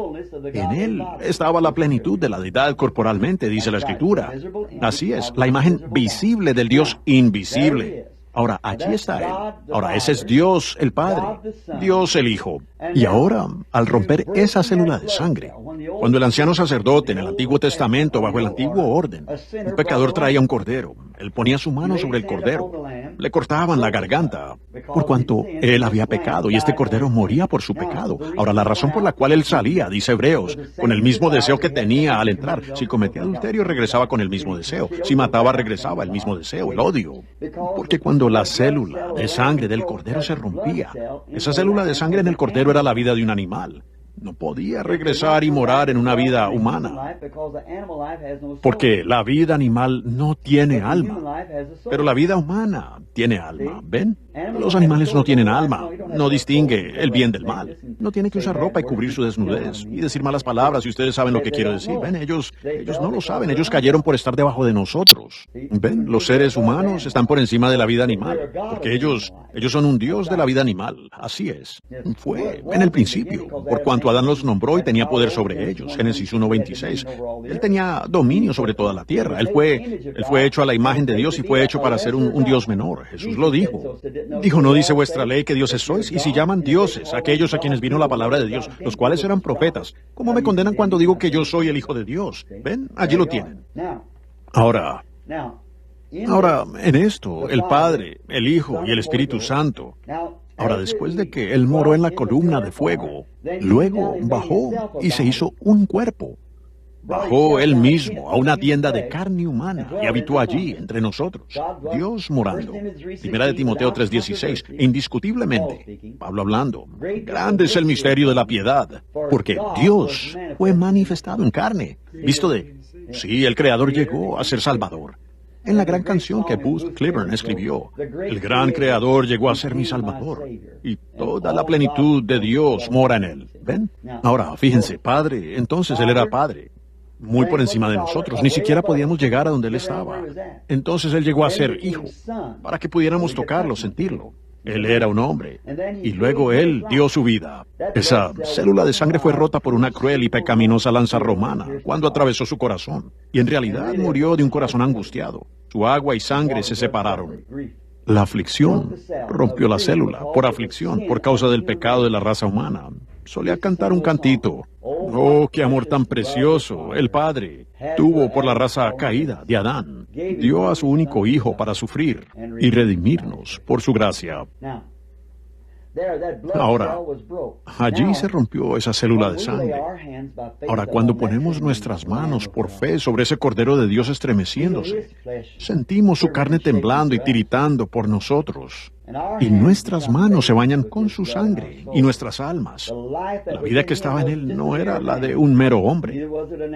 En Él estaba la plenitud de la deidad corporalmente, dice la Escritura. Así es, la imagen visible del Dios invisible. Ahora, allí está Él. Ahora, ese es Dios el Padre, Dios el Hijo. Y ahora, al romper esa célula de sangre, cuando el anciano sacerdote en el Antiguo Testamento, bajo el antiguo orden, un pecador traía un cordero, él ponía su mano sobre el cordero, le cortaban la garganta, por cuanto él había pecado, y este cordero moría por su pecado. Ahora, la razón por la cual él salía, dice Hebreos, con el mismo deseo que tenía al entrar. Si cometía adulterio, regresaba con el mismo deseo. Si mataba, regresaba el mismo deseo, el odio. Porque cuando la célula de sangre del cordero se rompía, esa célula de sangre en el cordero era la vida de un animal. No podía regresar y morar en una vida humana, porque la vida animal no tiene alma, pero la vida humana tiene alma. ¿Ven? Los animales no tienen alma, no distingue el bien del mal, no tiene que usar ropa y cubrir su desnudez y decir malas palabras, y ustedes saben lo que quiero decir. ¿Ven? Ellos no lo saben, ellos cayeron por estar debajo de nosotros. ¿Ven? Los seres humanos están por encima de la vida animal, porque ellos son un Dios de la vida animal. Así es. Fue en el principio, por cuanto Adán los nombró y tenía poder sobre ellos. Génesis 1:26. Él tenía dominio sobre toda la tierra. Él fue hecho a la imagen de Dios y fue hecho para ser un Dios menor. Jesús lo dijo. Dijo, ¿no dice vuestra ley que dioses sois? Y si llaman dioses aquellos a quienes vino la palabra de Dios, los cuales eran profetas, ¿cómo me condenan cuando digo que yo soy el Hijo de Dios? ¿Ven? Allí lo tienen. Ahora, en esto, el Padre, el Hijo y el Espíritu Santo. Ahora, después de que Él moró en la columna de fuego, luego bajó y se hizo un cuerpo. Bajó Él mismo a una tienda de carne humana y habitó allí entre nosotros, Dios morando. Primera de Timoteo 3:16, indiscutiblemente, Pablo hablando, grande es el misterio de la piedad, porque Dios fue manifestado en carne, visto de... Sí, el Creador llegó a ser Salvador. En la gran canción que Booth Cliburn escribió, el gran Creador llegó a ser mi Salvador, y toda la plenitud de Dios mora en Él. ¿Ven? Ahora, fíjense, Padre, entonces Él era Padre, muy por encima de nosotros, ni siquiera podíamos llegar a donde Él estaba. Entonces Él llegó a ser Hijo, para que pudiéramos tocarlo, sentirlo. Él era un hombre, y luego Él dio su vida. Esa célula de sangre fue rota por una cruel y pecaminosa lanza romana cuando atravesó su corazón, y en realidad murió de un corazón angustiado. Su agua y sangre se separaron. La aflicción rompió la célula, por aflicción, por causa del pecado de la raza humana. Solía cantar un cantito. Oh, qué amor tan precioso el Padre tuvo por la raza caída de Adán. Dio a su único Hijo para sufrir y redimirnos por su gracia. Ahora, allí se rompió esa célula de sangre. Ahora, cuando ponemos nuestras manos por fe sobre ese Cordero de Dios estremeciéndose, sentimos su carne temblando y tiritando por nosotros. Y nuestras manos se bañan con su sangre y nuestras almas. La vida que estaba en Él no era la de un mero hombre,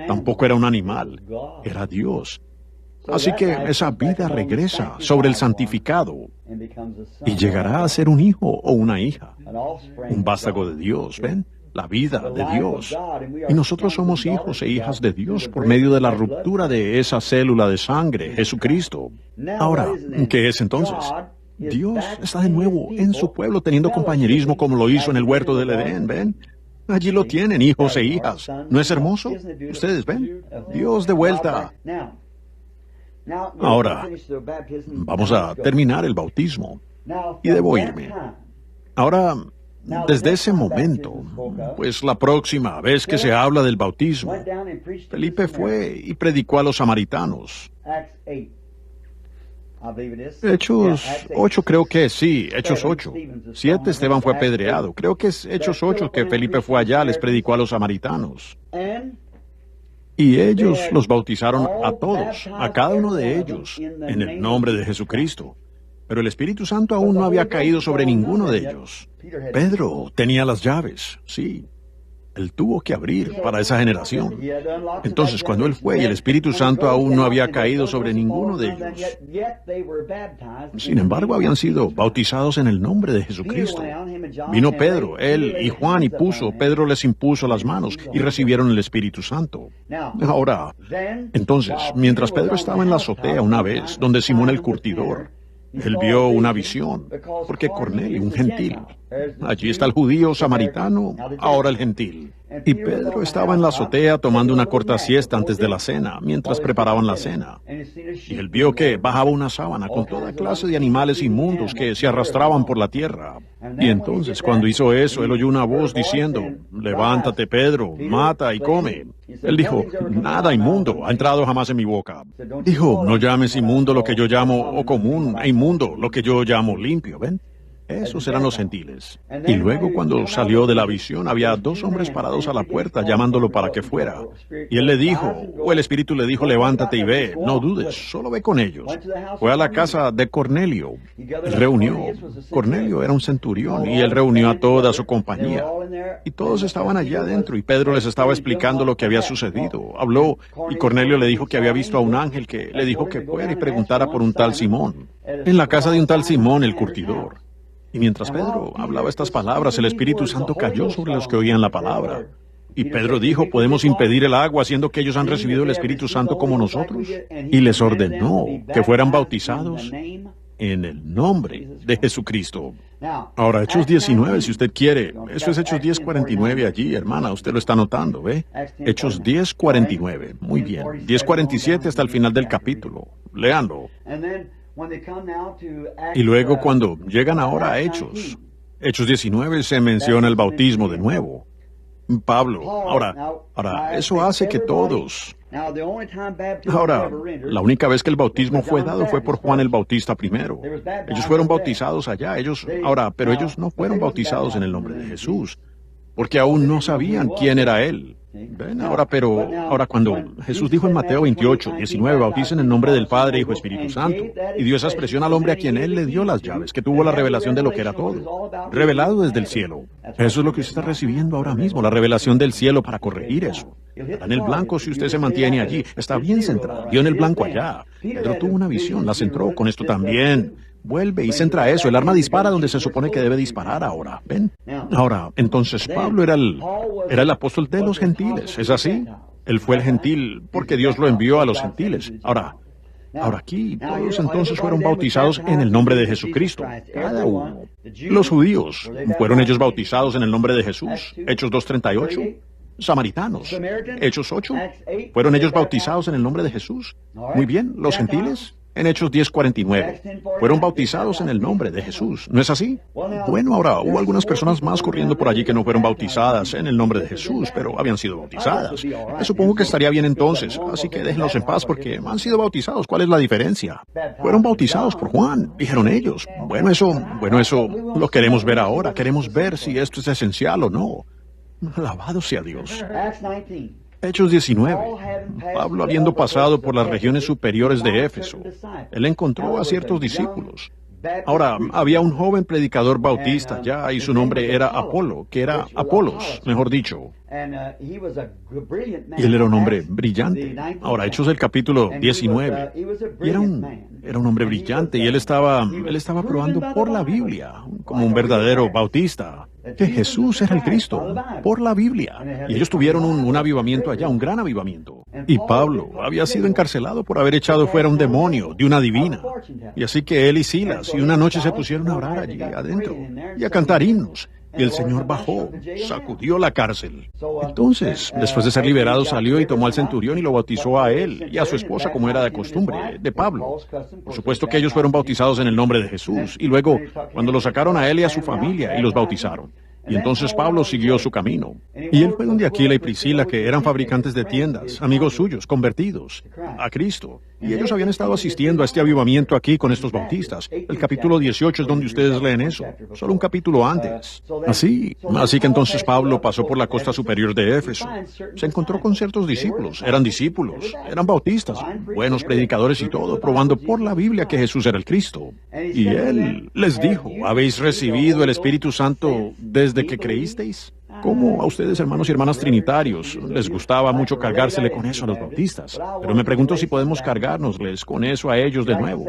tampoco era un animal, era Dios. Así que esa vida regresa sobre el santificado y llegará a ser un hijo o una hija, un vástago de Dios, ¿ven? La vida de Dios. Y nosotros somos hijos e hijas de Dios por medio de la ruptura de esa célula de sangre, Jesucristo. Ahora, ¿qué es entonces? Dios está de nuevo en su pueblo teniendo compañerismo como lo hizo en el huerto del Edén, ¿ven? Allí lo tienen, hijos e hijas. ¿No es hermoso? Ustedes ven, Dios de vuelta. Ahora, vamos a terminar el bautismo. Y debo irme. Ahora, desde ese momento, pues la próxima vez que se habla del bautismo, Felipe fue y predicó a los samaritanos. Hechos 8 creo que sí, Hechos 8. 7 Esteban fue apedreado. Creo que es Hechos 8 que Felipe fue allá, les predicó a los samaritanos. Y ellos los bautizaron a todos, a cada uno de ellos, en el nombre de Jesucristo. Pero el Espíritu Santo aún no había caído sobre ninguno de ellos. Pedro tenía las llaves, sí. Él tuvo que abrir para esa generación. Entonces, cuando él fue y el Espíritu Santo aún no había caído sobre ninguno de ellos, sin embargo, habían sido bautizados en el nombre de Jesucristo. Vino Pedro, él y Juan y Pedro les impuso las manos y recibieron el Espíritu Santo. Ahora, entonces, mientras Pedro estaba en la azotea una vez, donde Simón el curtidor, él vio una visión, porque Cornelio, un gentil, allí está el judío samaritano, ahora el gentil. Y Pedro estaba en la azotea tomando una corta siesta antes de la cena, mientras preparaban la cena. Y él vio que bajaba una sábana con toda clase de animales inmundos que se arrastraban por la tierra. Y entonces, cuando hizo eso, él oyó una voz diciendo, «Levántate, Pedro, mata y come». Él dijo, «Nada inmundo ha entrado jamás en mi boca». Dijo, «No llames inmundo lo que yo llamo o común, e inmundo lo que yo llamo limpio». ¿Ven? Esos eran los gentiles. Y luego, cuando salió de la visión, había dos hombres parados a la puerta llamándolo para que fuera. Y él le dijo, o el Espíritu le dijo, «Levántate y ve, no dudes, solo ve con ellos». Fue a la casa de Cornelio. Él reunió. Cornelio era un centurión y él reunió a toda su compañía. Y todos estaban allá adentro y Pedro les estaba explicando lo que había sucedido. Habló y Cornelio le dijo que había visto a un ángel que le dijo que fuera y preguntara por un tal Simón. En la casa de un tal Simón el curtidor. Y mientras Pedro hablaba estas palabras, el Espíritu Santo cayó sobre los que oían la palabra. Y Pedro dijo, ¿podemos impedir el agua, siendo que ellos han recibido el Espíritu Santo como nosotros? Y les ordenó que fueran bautizados en el nombre de Jesucristo. Ahora, Hechos 19, si usted quiere. Eso es Hechos 10:49 allí, hermana. Usted lo está notando, ¿ve? Hechos 10:49. Muy bien. 10:47 hasta el final del capítulo. Léanlo. Y luego cuando llegan ahora a Hechos 19 se menciona el bautismo de nuevo. Pablo, ahora, eso hace que todos... Ahora, la única vez que el bautismo fue dado fue por Juan el Bautista primero. Ellos fueron bautizados allá, pero ellos no fueron bautizados en el nombre de Jesús, porque aún no sabían quién era Él. Ven, ahora cuando Jesús dijo en Mateo 28:19, bauticen en nombre del Padre, Hijo, Espíritu Santo, y dio esa expresión al hombre a quien Él le dio las llaves, que tuvo la revelación de lo que era todo, revelado desde el cielo. Eso es lo que usted está recibiendo ahora mismo, la revelación del cielo para corregir eso. Está en el blanco si usted se mantiene allí, está bien centrado, dio en el blanco allá. Pedro tuvo una visión, la centró con esto también. Vuelve y centra eso. El arma dispara donde se supone que debe disparar ahora. ¿Ven? Ahora, entonces Pablo era el apóstol de los gentiles. ¿Es así? Él fue el gentil porque Dios lo envió a los gentiles. Ahora aquí todos entonces fueron bautizados en el nombre de Jesucristo. Cada uno. Los judíos, ¿fueron ellos bautizados en el nombre de Jesús? Hechos 2:38. Samaritanos. Hechos 8. ¿Fueron ellos bautizados en el nombre de Jesús? Muy bien. ¿Los gentiles? En Hechos 10:49. Fueron bautizados en el nombre de Jesús. ¿No es así? Bueno, ahora hubo algunas personas más corriendo por allí que no fueron bautizadas en el nombre de Jesús, pero habían sido bautizadas. Supongo que estaría bien entonces, así que déjenlos en paz porque han sido bautizados. ¿Cuál es la diferencia? Fueron bautizados por Juan, dijeron ellos. Bueno, eso lo queremos ver ahora. Queremos ver si esto es esencial o no. Alabado sea Dios. Hechos 19. Pablo, habiendo pasado por las regiones superiores de Éfeso, él encontró a ciertos discípulos. Ahora, había un joven predicador bautista ya, y su nombre era Apolo, que era Apolos, mejor dicho. Y él era un hombre brillante. Ahora, Hechos del capítulo 19. Y era un hombre brillante, y él estaba probando por la Biblia, como un verdadero bautista. que Jesús era el Cristo, por la Biblia. Y ellos tuvieron un avivamiento allá, un gran avivamiento. Y Pablo había sido encarcelado por haber echado fuera un demonio de una divina. Y así que él y Silas, y una noche se pusieron a orar allí adentro, y a cantar himnos. Y el Señor bajó, sacudió la cárcel. Entonces, después de ser liberado, salió y tomó al centurión y lo bautizó a él y a su esposa, como era de costumbre, de Pablo. Por supuesto que ellos fueron bautizados en el nombre de Jesús. Y luego, cuando lo sacaron a él y a su familia, y los bautizaron. Y entonces Pablo siguió su camino. Y él fue donde Aquila y Priscila, que eran fabricantes de tiendas, amigos suyos, convertidos a Cristo. Y ellos habían estado asistiendo a este avivamiento aquí con estos bautistas. El capítulo 18 es donde ustedes leen eso, solo un capítulo antes. Así que entonces Pablo pasó por la costa superior de Éfeso. Se encontró con ciertos discípulos, eran bautistas, buenos predicadores y todo, probando por la Biblia que Jesús era el Cristo. Y él les dijo, ¿habéis recibido el Espíritu Santo desde que creísteis? ¿Cómo a ustedes, hermanos y hermanas trinitarios, les gustaba mucho cargársele con eso a los bautistas? Pero me pregunto si podemos cargárnosles con eso a ellos de nuevo.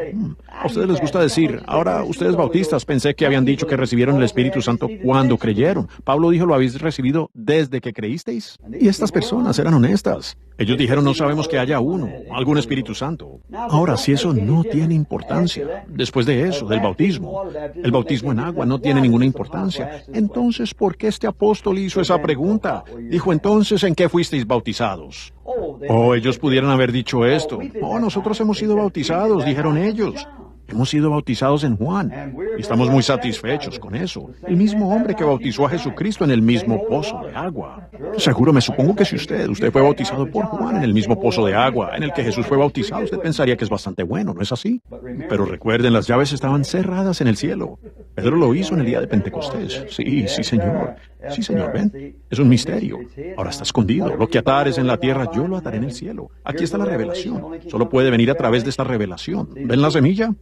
A ustedes les gusta decir, ahora ustedes bautistas, pensé que habían dicho que recibieron el Espíritu Santo cuando creyeron. Pablo dijo, ¿lo habéis recibido desde que creísteis? Y estas personas eran honestas. Ellos dijeron, no sabemos que haya uno, algún Espíritu Santo. Ahora, si eso no tiene importancia, después de eso, del bautismo, el bautismo en agua no tiene ninguna importancia, entonces, ¿por qué este apóstol hizo esa pregunta? Dijo, entonces, ¿en qué fuisteis bautizados? Ellos pudieran haber dicho esto. Nosotros hemos sido bautizados, dijeron ellos. Hemos sido bautizados en Juan y estamos muy satisfechos con eso. El mismo hombre que bautizó a Jesucristo en el mismo pozo de agua. Seguro, me supongo que si usted fue bautizado por Juan en el mismo pozo de agua en el que Jesús fue bautizado, usted pensaría que es bastante bueno, ¿no es así? Pero recuerden, las llaves estaban cerradas en el cielo. Pedro lo hizo en el día de Pentecostés. Sí, señor. Sí, señor, ven. Es un misterio. Ahora está escondido. Lo que atares en la tierra, yo lo ataré en el cielo. Aquí está la revelación. Solo puede venir a través de esta revelación. ¿Ven la semilla?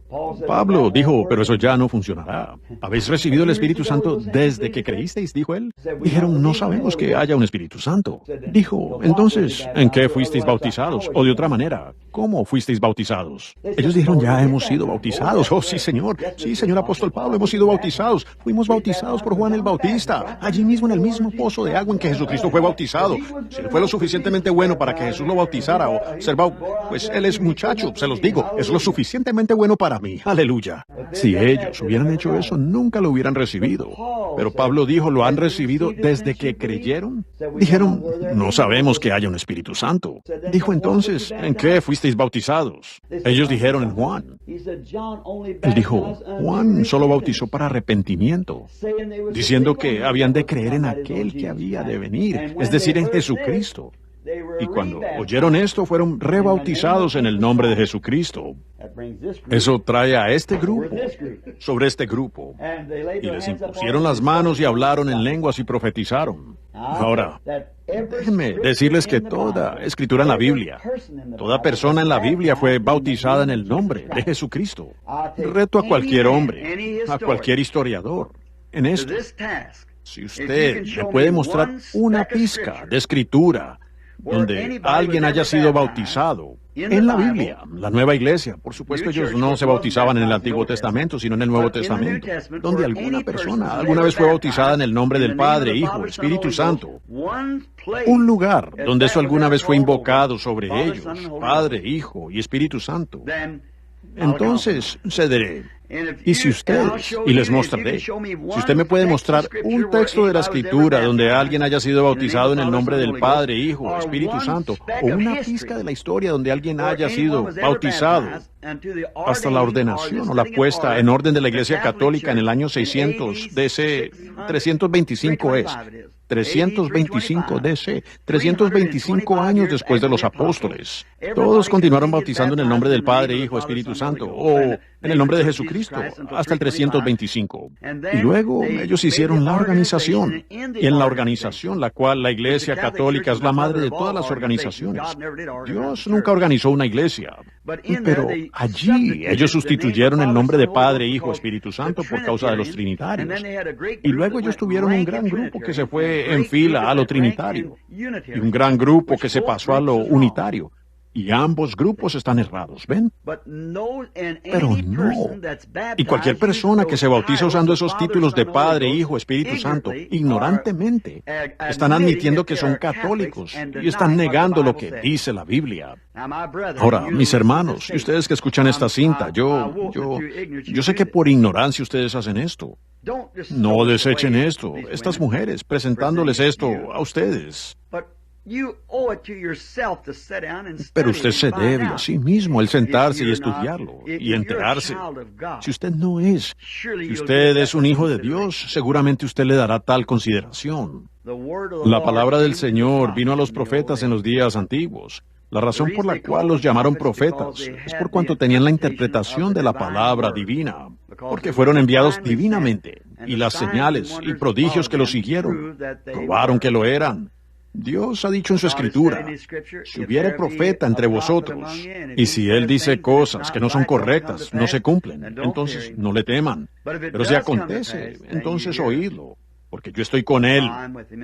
Pablo dijo, pero eso ya no funcionará. ¿Habéis recibido el Espíritu Santo desde que creísteis? Dijo él. Dijeron, no sabemos que haya un Espíritu Santo. Dijo, entonces, ¿en qué fuisteis bautizados? O de otra manera, ¿cómo fuisteis bautizados? Ellos dijeron, ya hemos sido bautizados. Sí, señor. Sí, señor apóstol Pablo, hemos sido bautizados. Fuimos bautizados por Juan el Bautista, allí mismo en el mismo pozo de agua en que Jesucristo fue bautizado. Si él fue lo suficientemente bueno para que Jesús lo bautizara pues él es muchacho, se los digo, es lo suficientemente bueno para mí. Aleluya. Si ellos hubieran hecho eso, nunca lo hubieran recibido. Pero Pablo dijo, ¿lo han recibido desde que creyeron? Dijeron, no sabemos que haya un Espíritu Santo. Dijo entonces, ¿en qué fuisteis bautizados? Ellos dijeron en Juan. Él dijo, Juan solo bautizó para arrepentimiento, diciendo que habían de creer en aquel que había de venir, es decir, en Jesucristo. Y cuando oyeron esto, fueron rebautizados en el nombre de Jesucristo. Eso trae a este grupo, sobre este grupo, y les impusieron las manos y hablaron en lenguas y profetizaron. Ahora, déjenme decirles que toda escritura en la Biblia, toda persona en la Biblia fue bautizada en el nombre de Jesucristo. Reto a cualquier hombre, a cualquier historiador, en esto. Si usted me puede mostrar una pizca de escritura donde alguien haya sido bautizado en la Biblia, la nueva iglesia, por supuesto ellos no se bautizaban en el Antiguo Testamento, sino en el Nuevo Testamento, donde alguna persona alguna vez fue bautizada en el nombre del Padre, Hijo, Espíritu Santo, un lugar donde eso alguna vez fue invocado sobre ellos, Padre, Hijo y Espíritu Santo, entonces cederé. Y si ustedes, y les mostraré, si usted me puede mostrar un texto de la Escritura donde alguien haya sido bautizado en el nombre del Padre, Hijo, Espíritu Santo, o una pizca de la historia donde alguien haya sido bautizado hasta la ordenación o la puesta en orden de la Iglesia Católica en el año 600 DC, 325 es. 325 DC, 325 años después de los apóstoles. Todos continuaron bautizando en el nombre del Padre, Hijo, Espíritu Santo, o en el nombre de Jesucristo, hasta el 325. Y luego ellos hicieron la organización, y en la organización, la cual la Iglesia Católica es la madre de todas las organizaciones. Dios nunca organizó una iglesia, pero allí ellos sustituyeron el nombre de Padre, Hijo, Espíritu Santo por causa de los trinitarios. Y luego ellos tuvieron un gran grupo que se fue en fila a lo trinitario, y un gran grupo que se pasó a lo unitario. Y ambos grupos están errados, ¿ven? Pero no. Y cualquier persona que se bautiza usando esos títulos de Padre, Hijo, Espíritu Santo, ignorantemente, están admitiendo que son católicos y están negando lo que dice la Biblia. Ahora, mis hermanos, y ustedes que escuchan esta cinta, yo sé que por ignorancia ustedes hacen esto. No desechen esto, estas mujeres, presentándoles esto a ustedes. Pero usted se debe a sí mismo el sentarse y estudiarlo y enterarse. Si usted no es, si usted es un hijo de Dios, seguramente usted le dará tal consideración. La palabra del Señor vino a los profetas en los días antiguos. La razón por la cual los llamaron profetas es por cuanto tenían la interpretación de la palabra divina, porque fueron enviados divinamente, y las señales y prodigios que los siguieron probaron que lo eran. Dios ha dicho en su Escritura, si hubiere profeta entre vosotros, y si él dice cosas que no son correctas, no se cumplen, entonces no le teman. Pero si acontece, entonces oídlo, porque yo estoy con él.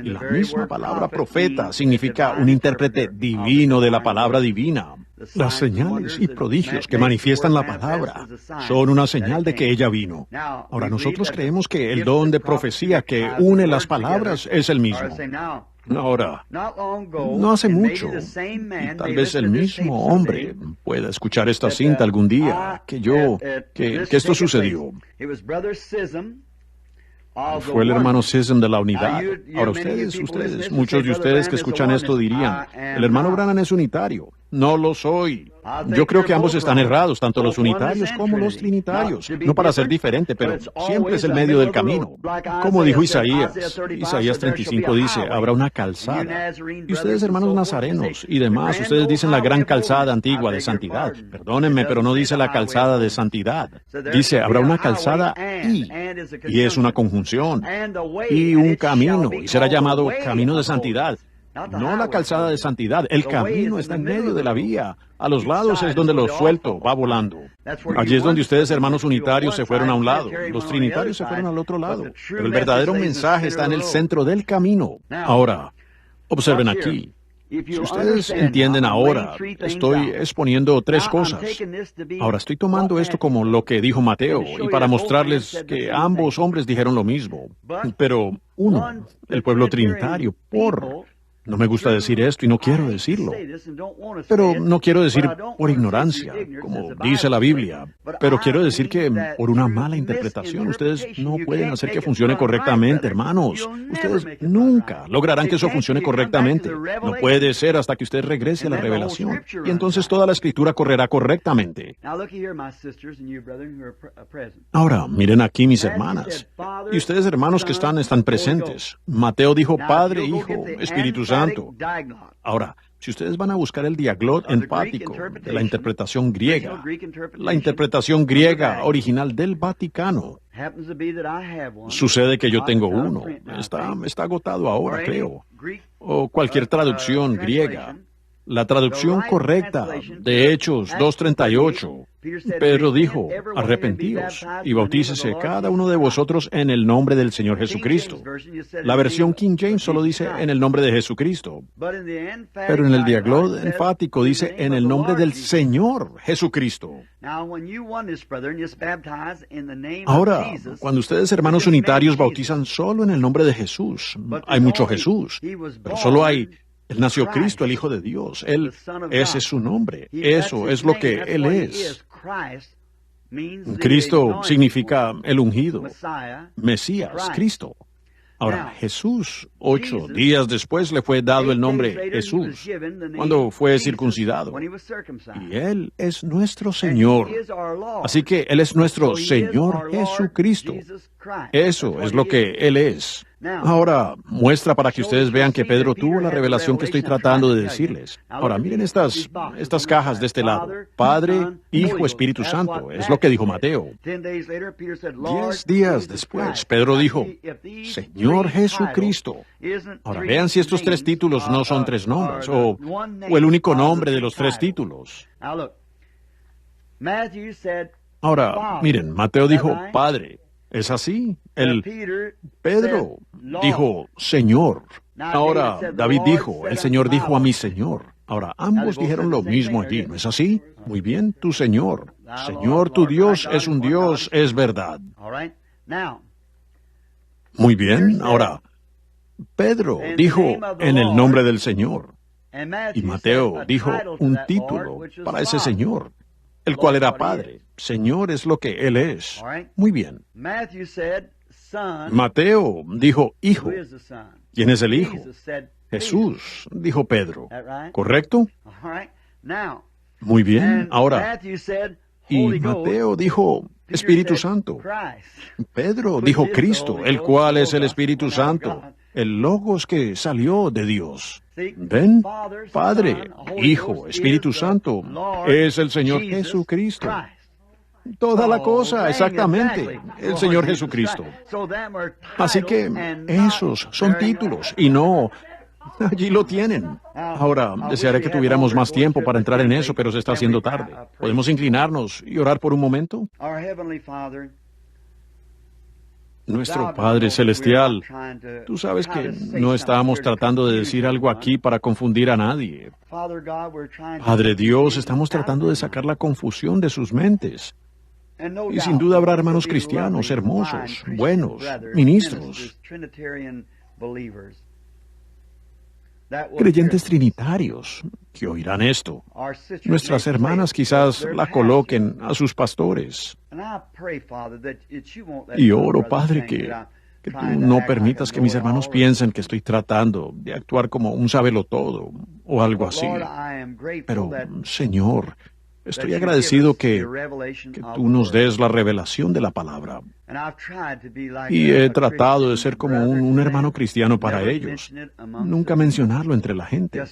Y la misma palabra profeta significa un intérprete divino de la palabra divina. Las señales y prodigios que manifiestan la palabra son una señal de que ella vino. Ahora, nosotros creemos que el don de profecía que une las palabras es el mismo. Ahora, no hace mucho, y tal vez el mismo hombre pueda escuchar esta cinta algún día, que esto sucedió. Fue el hermano Sism de la unidad. Ahora muchos de ustedes que escuchan esto dirían, el hermano Branham es unitario. No lo soy. Yo creo que ambos están errados, tanto los unitarios como los trinitarios. No para ser diferente, pero siempre es el medio del camino. Como dijo Isaías 35 dice, habrá una calzada. Y ustedes, hermanos nazarenos y demás, ustedes dicen la gran calzada antigua de santidad. Perdónenme, pero no dice la calzada de santidad. Dice, habrá una calzada y es una conjunción, y un camino, y será llamado camino de santidad. No la calzada de santidad, el camino está en medio de la vía. A los lados es donde lo suelto va volando. Allí es donde ustedes, hermanos unitarios, se fueron a un lado. Los trinitarios se fueron al otro lado. Pero el verdadero mensaje está en el centro del camino. Ahora, observen aquí. Si ustedes entienden ahora, estoy exponiendo tres cosas. Ahora, estoy tomando esto como lo que dijo Mateo, y para mostrarles que ambos hombres dijeron lo mismo. Pero uno, el pueblo trinitario, no me gusta decir esto y no quiero decirlo, pero no quiero decir por ignorancia, como dice la Biblia, pero quiero decir que por una mala interpretación ustedes no pueden hacer que funcione correctamente, hermanos. Ustedes nunca lograrán que eso funcione correctamente. No puede ser hasta que usted regrese a la revelación, y entonces toda la escritura correrá correctamente. Ahora, miren aquí, mis hermanas, y ustedes, hermanos que están presentes. Mateo dijo Padre, Hijo, Espíritu Santo. Ahora, si ustedes van a buscar el diaglot enfático de la interpretación griega original del Vaticano, sucede que yo tengo uno. Está agotado ahora, creo. O cualquier traducción griega. La traducción correcta de Hechos 2:38, Pedro dijo, arrepentíos y bautícese cada uno de vosotros en el nombre del Señor Jesucristo. La versión King James solo dice en el nombre de Jesucristo, pero en el diaglot enfático dice en el nombre del Señor Jesucristo. Ahora, cuando ustedes, hermanos unitarios, bautizan solo en el nombre de Jesús, hay mucho Jesús, pero solo hay Él nació Cristo, el Hijo de Dios. Ese es su nombre. Eso es lo que Él es. Cristo significa el ungido, Mesías, Cristo. Ahora, Jesús, 8 días después le fue dado el nombre Jesús, cuando fue circuncidado. Y Él es nuestro Señor. Así que Él es nuestro Señor Jesucristo. Eso es lo que Él es. Ahora, muestra para que ustedes vean que Pedro tuvo la revelación que estoy tratando de decirles. Ahora, miren estas cajas de este lado. Padre, Hijo, Espíritu Santo. Es lo que dijo Mateo. 10 días después, Pedro dijo, Señor Jesucristo. Ahora, vean si estos tres títulos no son tres nombres, o el único nombre de los tres títulos. Ahora, miren, Mateo dijo, Padre. ¿Es así? Pedro dijo, Señor. Ahora, David dijo, el Señor dijo a mi Señor. Ahora, ambos dijeron lo mismo allí, ¿no es así? Muy bien, tu Señor. Señor, tu Dios es un Dios, es verdad. Muy bien, ahora, Pedro dijo en el nombre del Señor. Y Mateo dijo un título para ese Señor, el cual era Padre. Señor es lo que Él es. Muy bien. Mateo dijo Hijo. ¿Quién es el Hijo? Jesús, dijo Pedro. ¿Correcto? Muy bien. Ahora, y Mateo dijo Espíritu Santo. Pedro dijo Cristo, el cual es el Espíritu Santo, el Logos que salió de Dios. ¿Ven? Padre, Hijo, Espíritu Santo, es el Señor Jesucristo. Toda la cosa, exactamente, el Señor Jesucristo. Así que esos son títulos y no... Allí lo tienen. Ahora, desearé que tuviéramos más tiempo para entrar en eso, pero se está haciendo tarde. ¿Podemos inclinarnos y orar por un momento? Nuestro Padre Celestial, tú sabes que no estábamos tratando de decir algo aquí para confundir a nadie. Padre Dios, estamos tratando de sacar la confusión de sus mentes. Y sin duda habrá hermanos cristianos hermosos, buenos, ministros, creyentes trinitarios que oirán esto. Nuestras hermanas quizás la coloquen a sus pastores. Y oro, Padre, que tú no permitas que mis hermanos piensen que estoy tratando de actuar como un sabelotodo o algo así. Pero, Señor, estoy agradecido que tú nos des la revelación de la palabra. Y he tratado de ser como un hermano cristiano para ellos. Nunca mencionarlo entre la gente.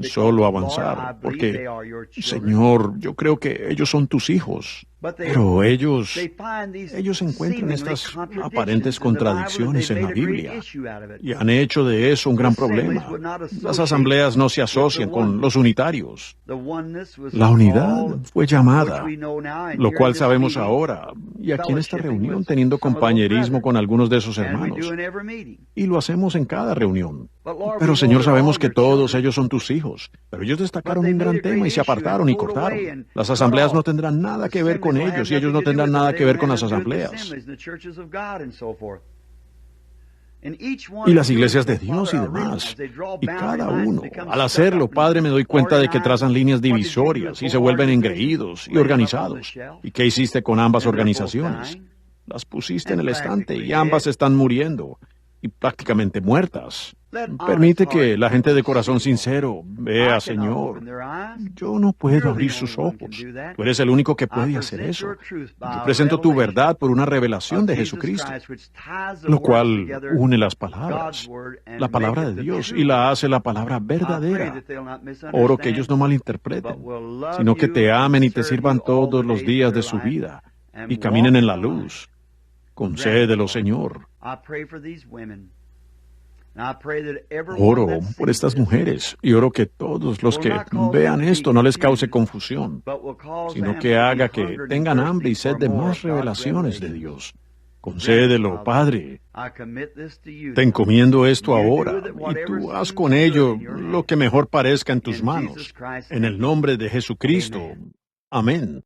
Solo avanzar, porque, Señor, yo creo que ellos son tus hijos. Pero ellos encuentran estas aparentes contradicciones en la Biblia y han hecho de eso un gran problema. Las asambleas no se asocian con los unitarios. La unidad fue llamada, lo cual sabemos ahora, y aquí en esta reunión teniendo compañerismo con algunos de esos hermanos. Y lo hacemos en cada reunión. Pero, Señor, sabemos que todos ellos son tus hijos. Pero ellos destacaron un gran tema y se apartaron y cortaron. Las asambleas no tendrán nada que ver con ellos y ellos no tendrán nada que ver con las asambleas. Y las iglesias de Dios y demás. Y cada uno, al hacerlo, Padre, me doy cuenta de que trazan líneas divisorias y se vuelven engreídos y organizados. ¿Y qué hiciste con ambas organizaciones? Las pusiste en el estante y ambas están muriendo y prácticamente muertas. Permite que la gente de corazón sincero vea, Señor. Yo no puedo abrir sus ojos. Tú eres el único que puede hacer eso. Yo presento tu verdad por una revelación de Jesucristo, lo cual une las palabras, la palabra de Dios, y la hace la palabra verdadera. Oro que ellos no malinterpreten, sino que te amen y te sirvan todos los días de su vida y caminen en la luz. Concédelo, Señor. Oro por estas mujeres y oro que todos los que vean esto no les cause confusión, sino que haga que tengan hambre y sed de más revelaciones de Dios. Concédelo, Padre. Te encomiendo esto ahora y tú haz con ello lo que mejor parezca en tus manos. En el nombre de Jesucristo. Amén.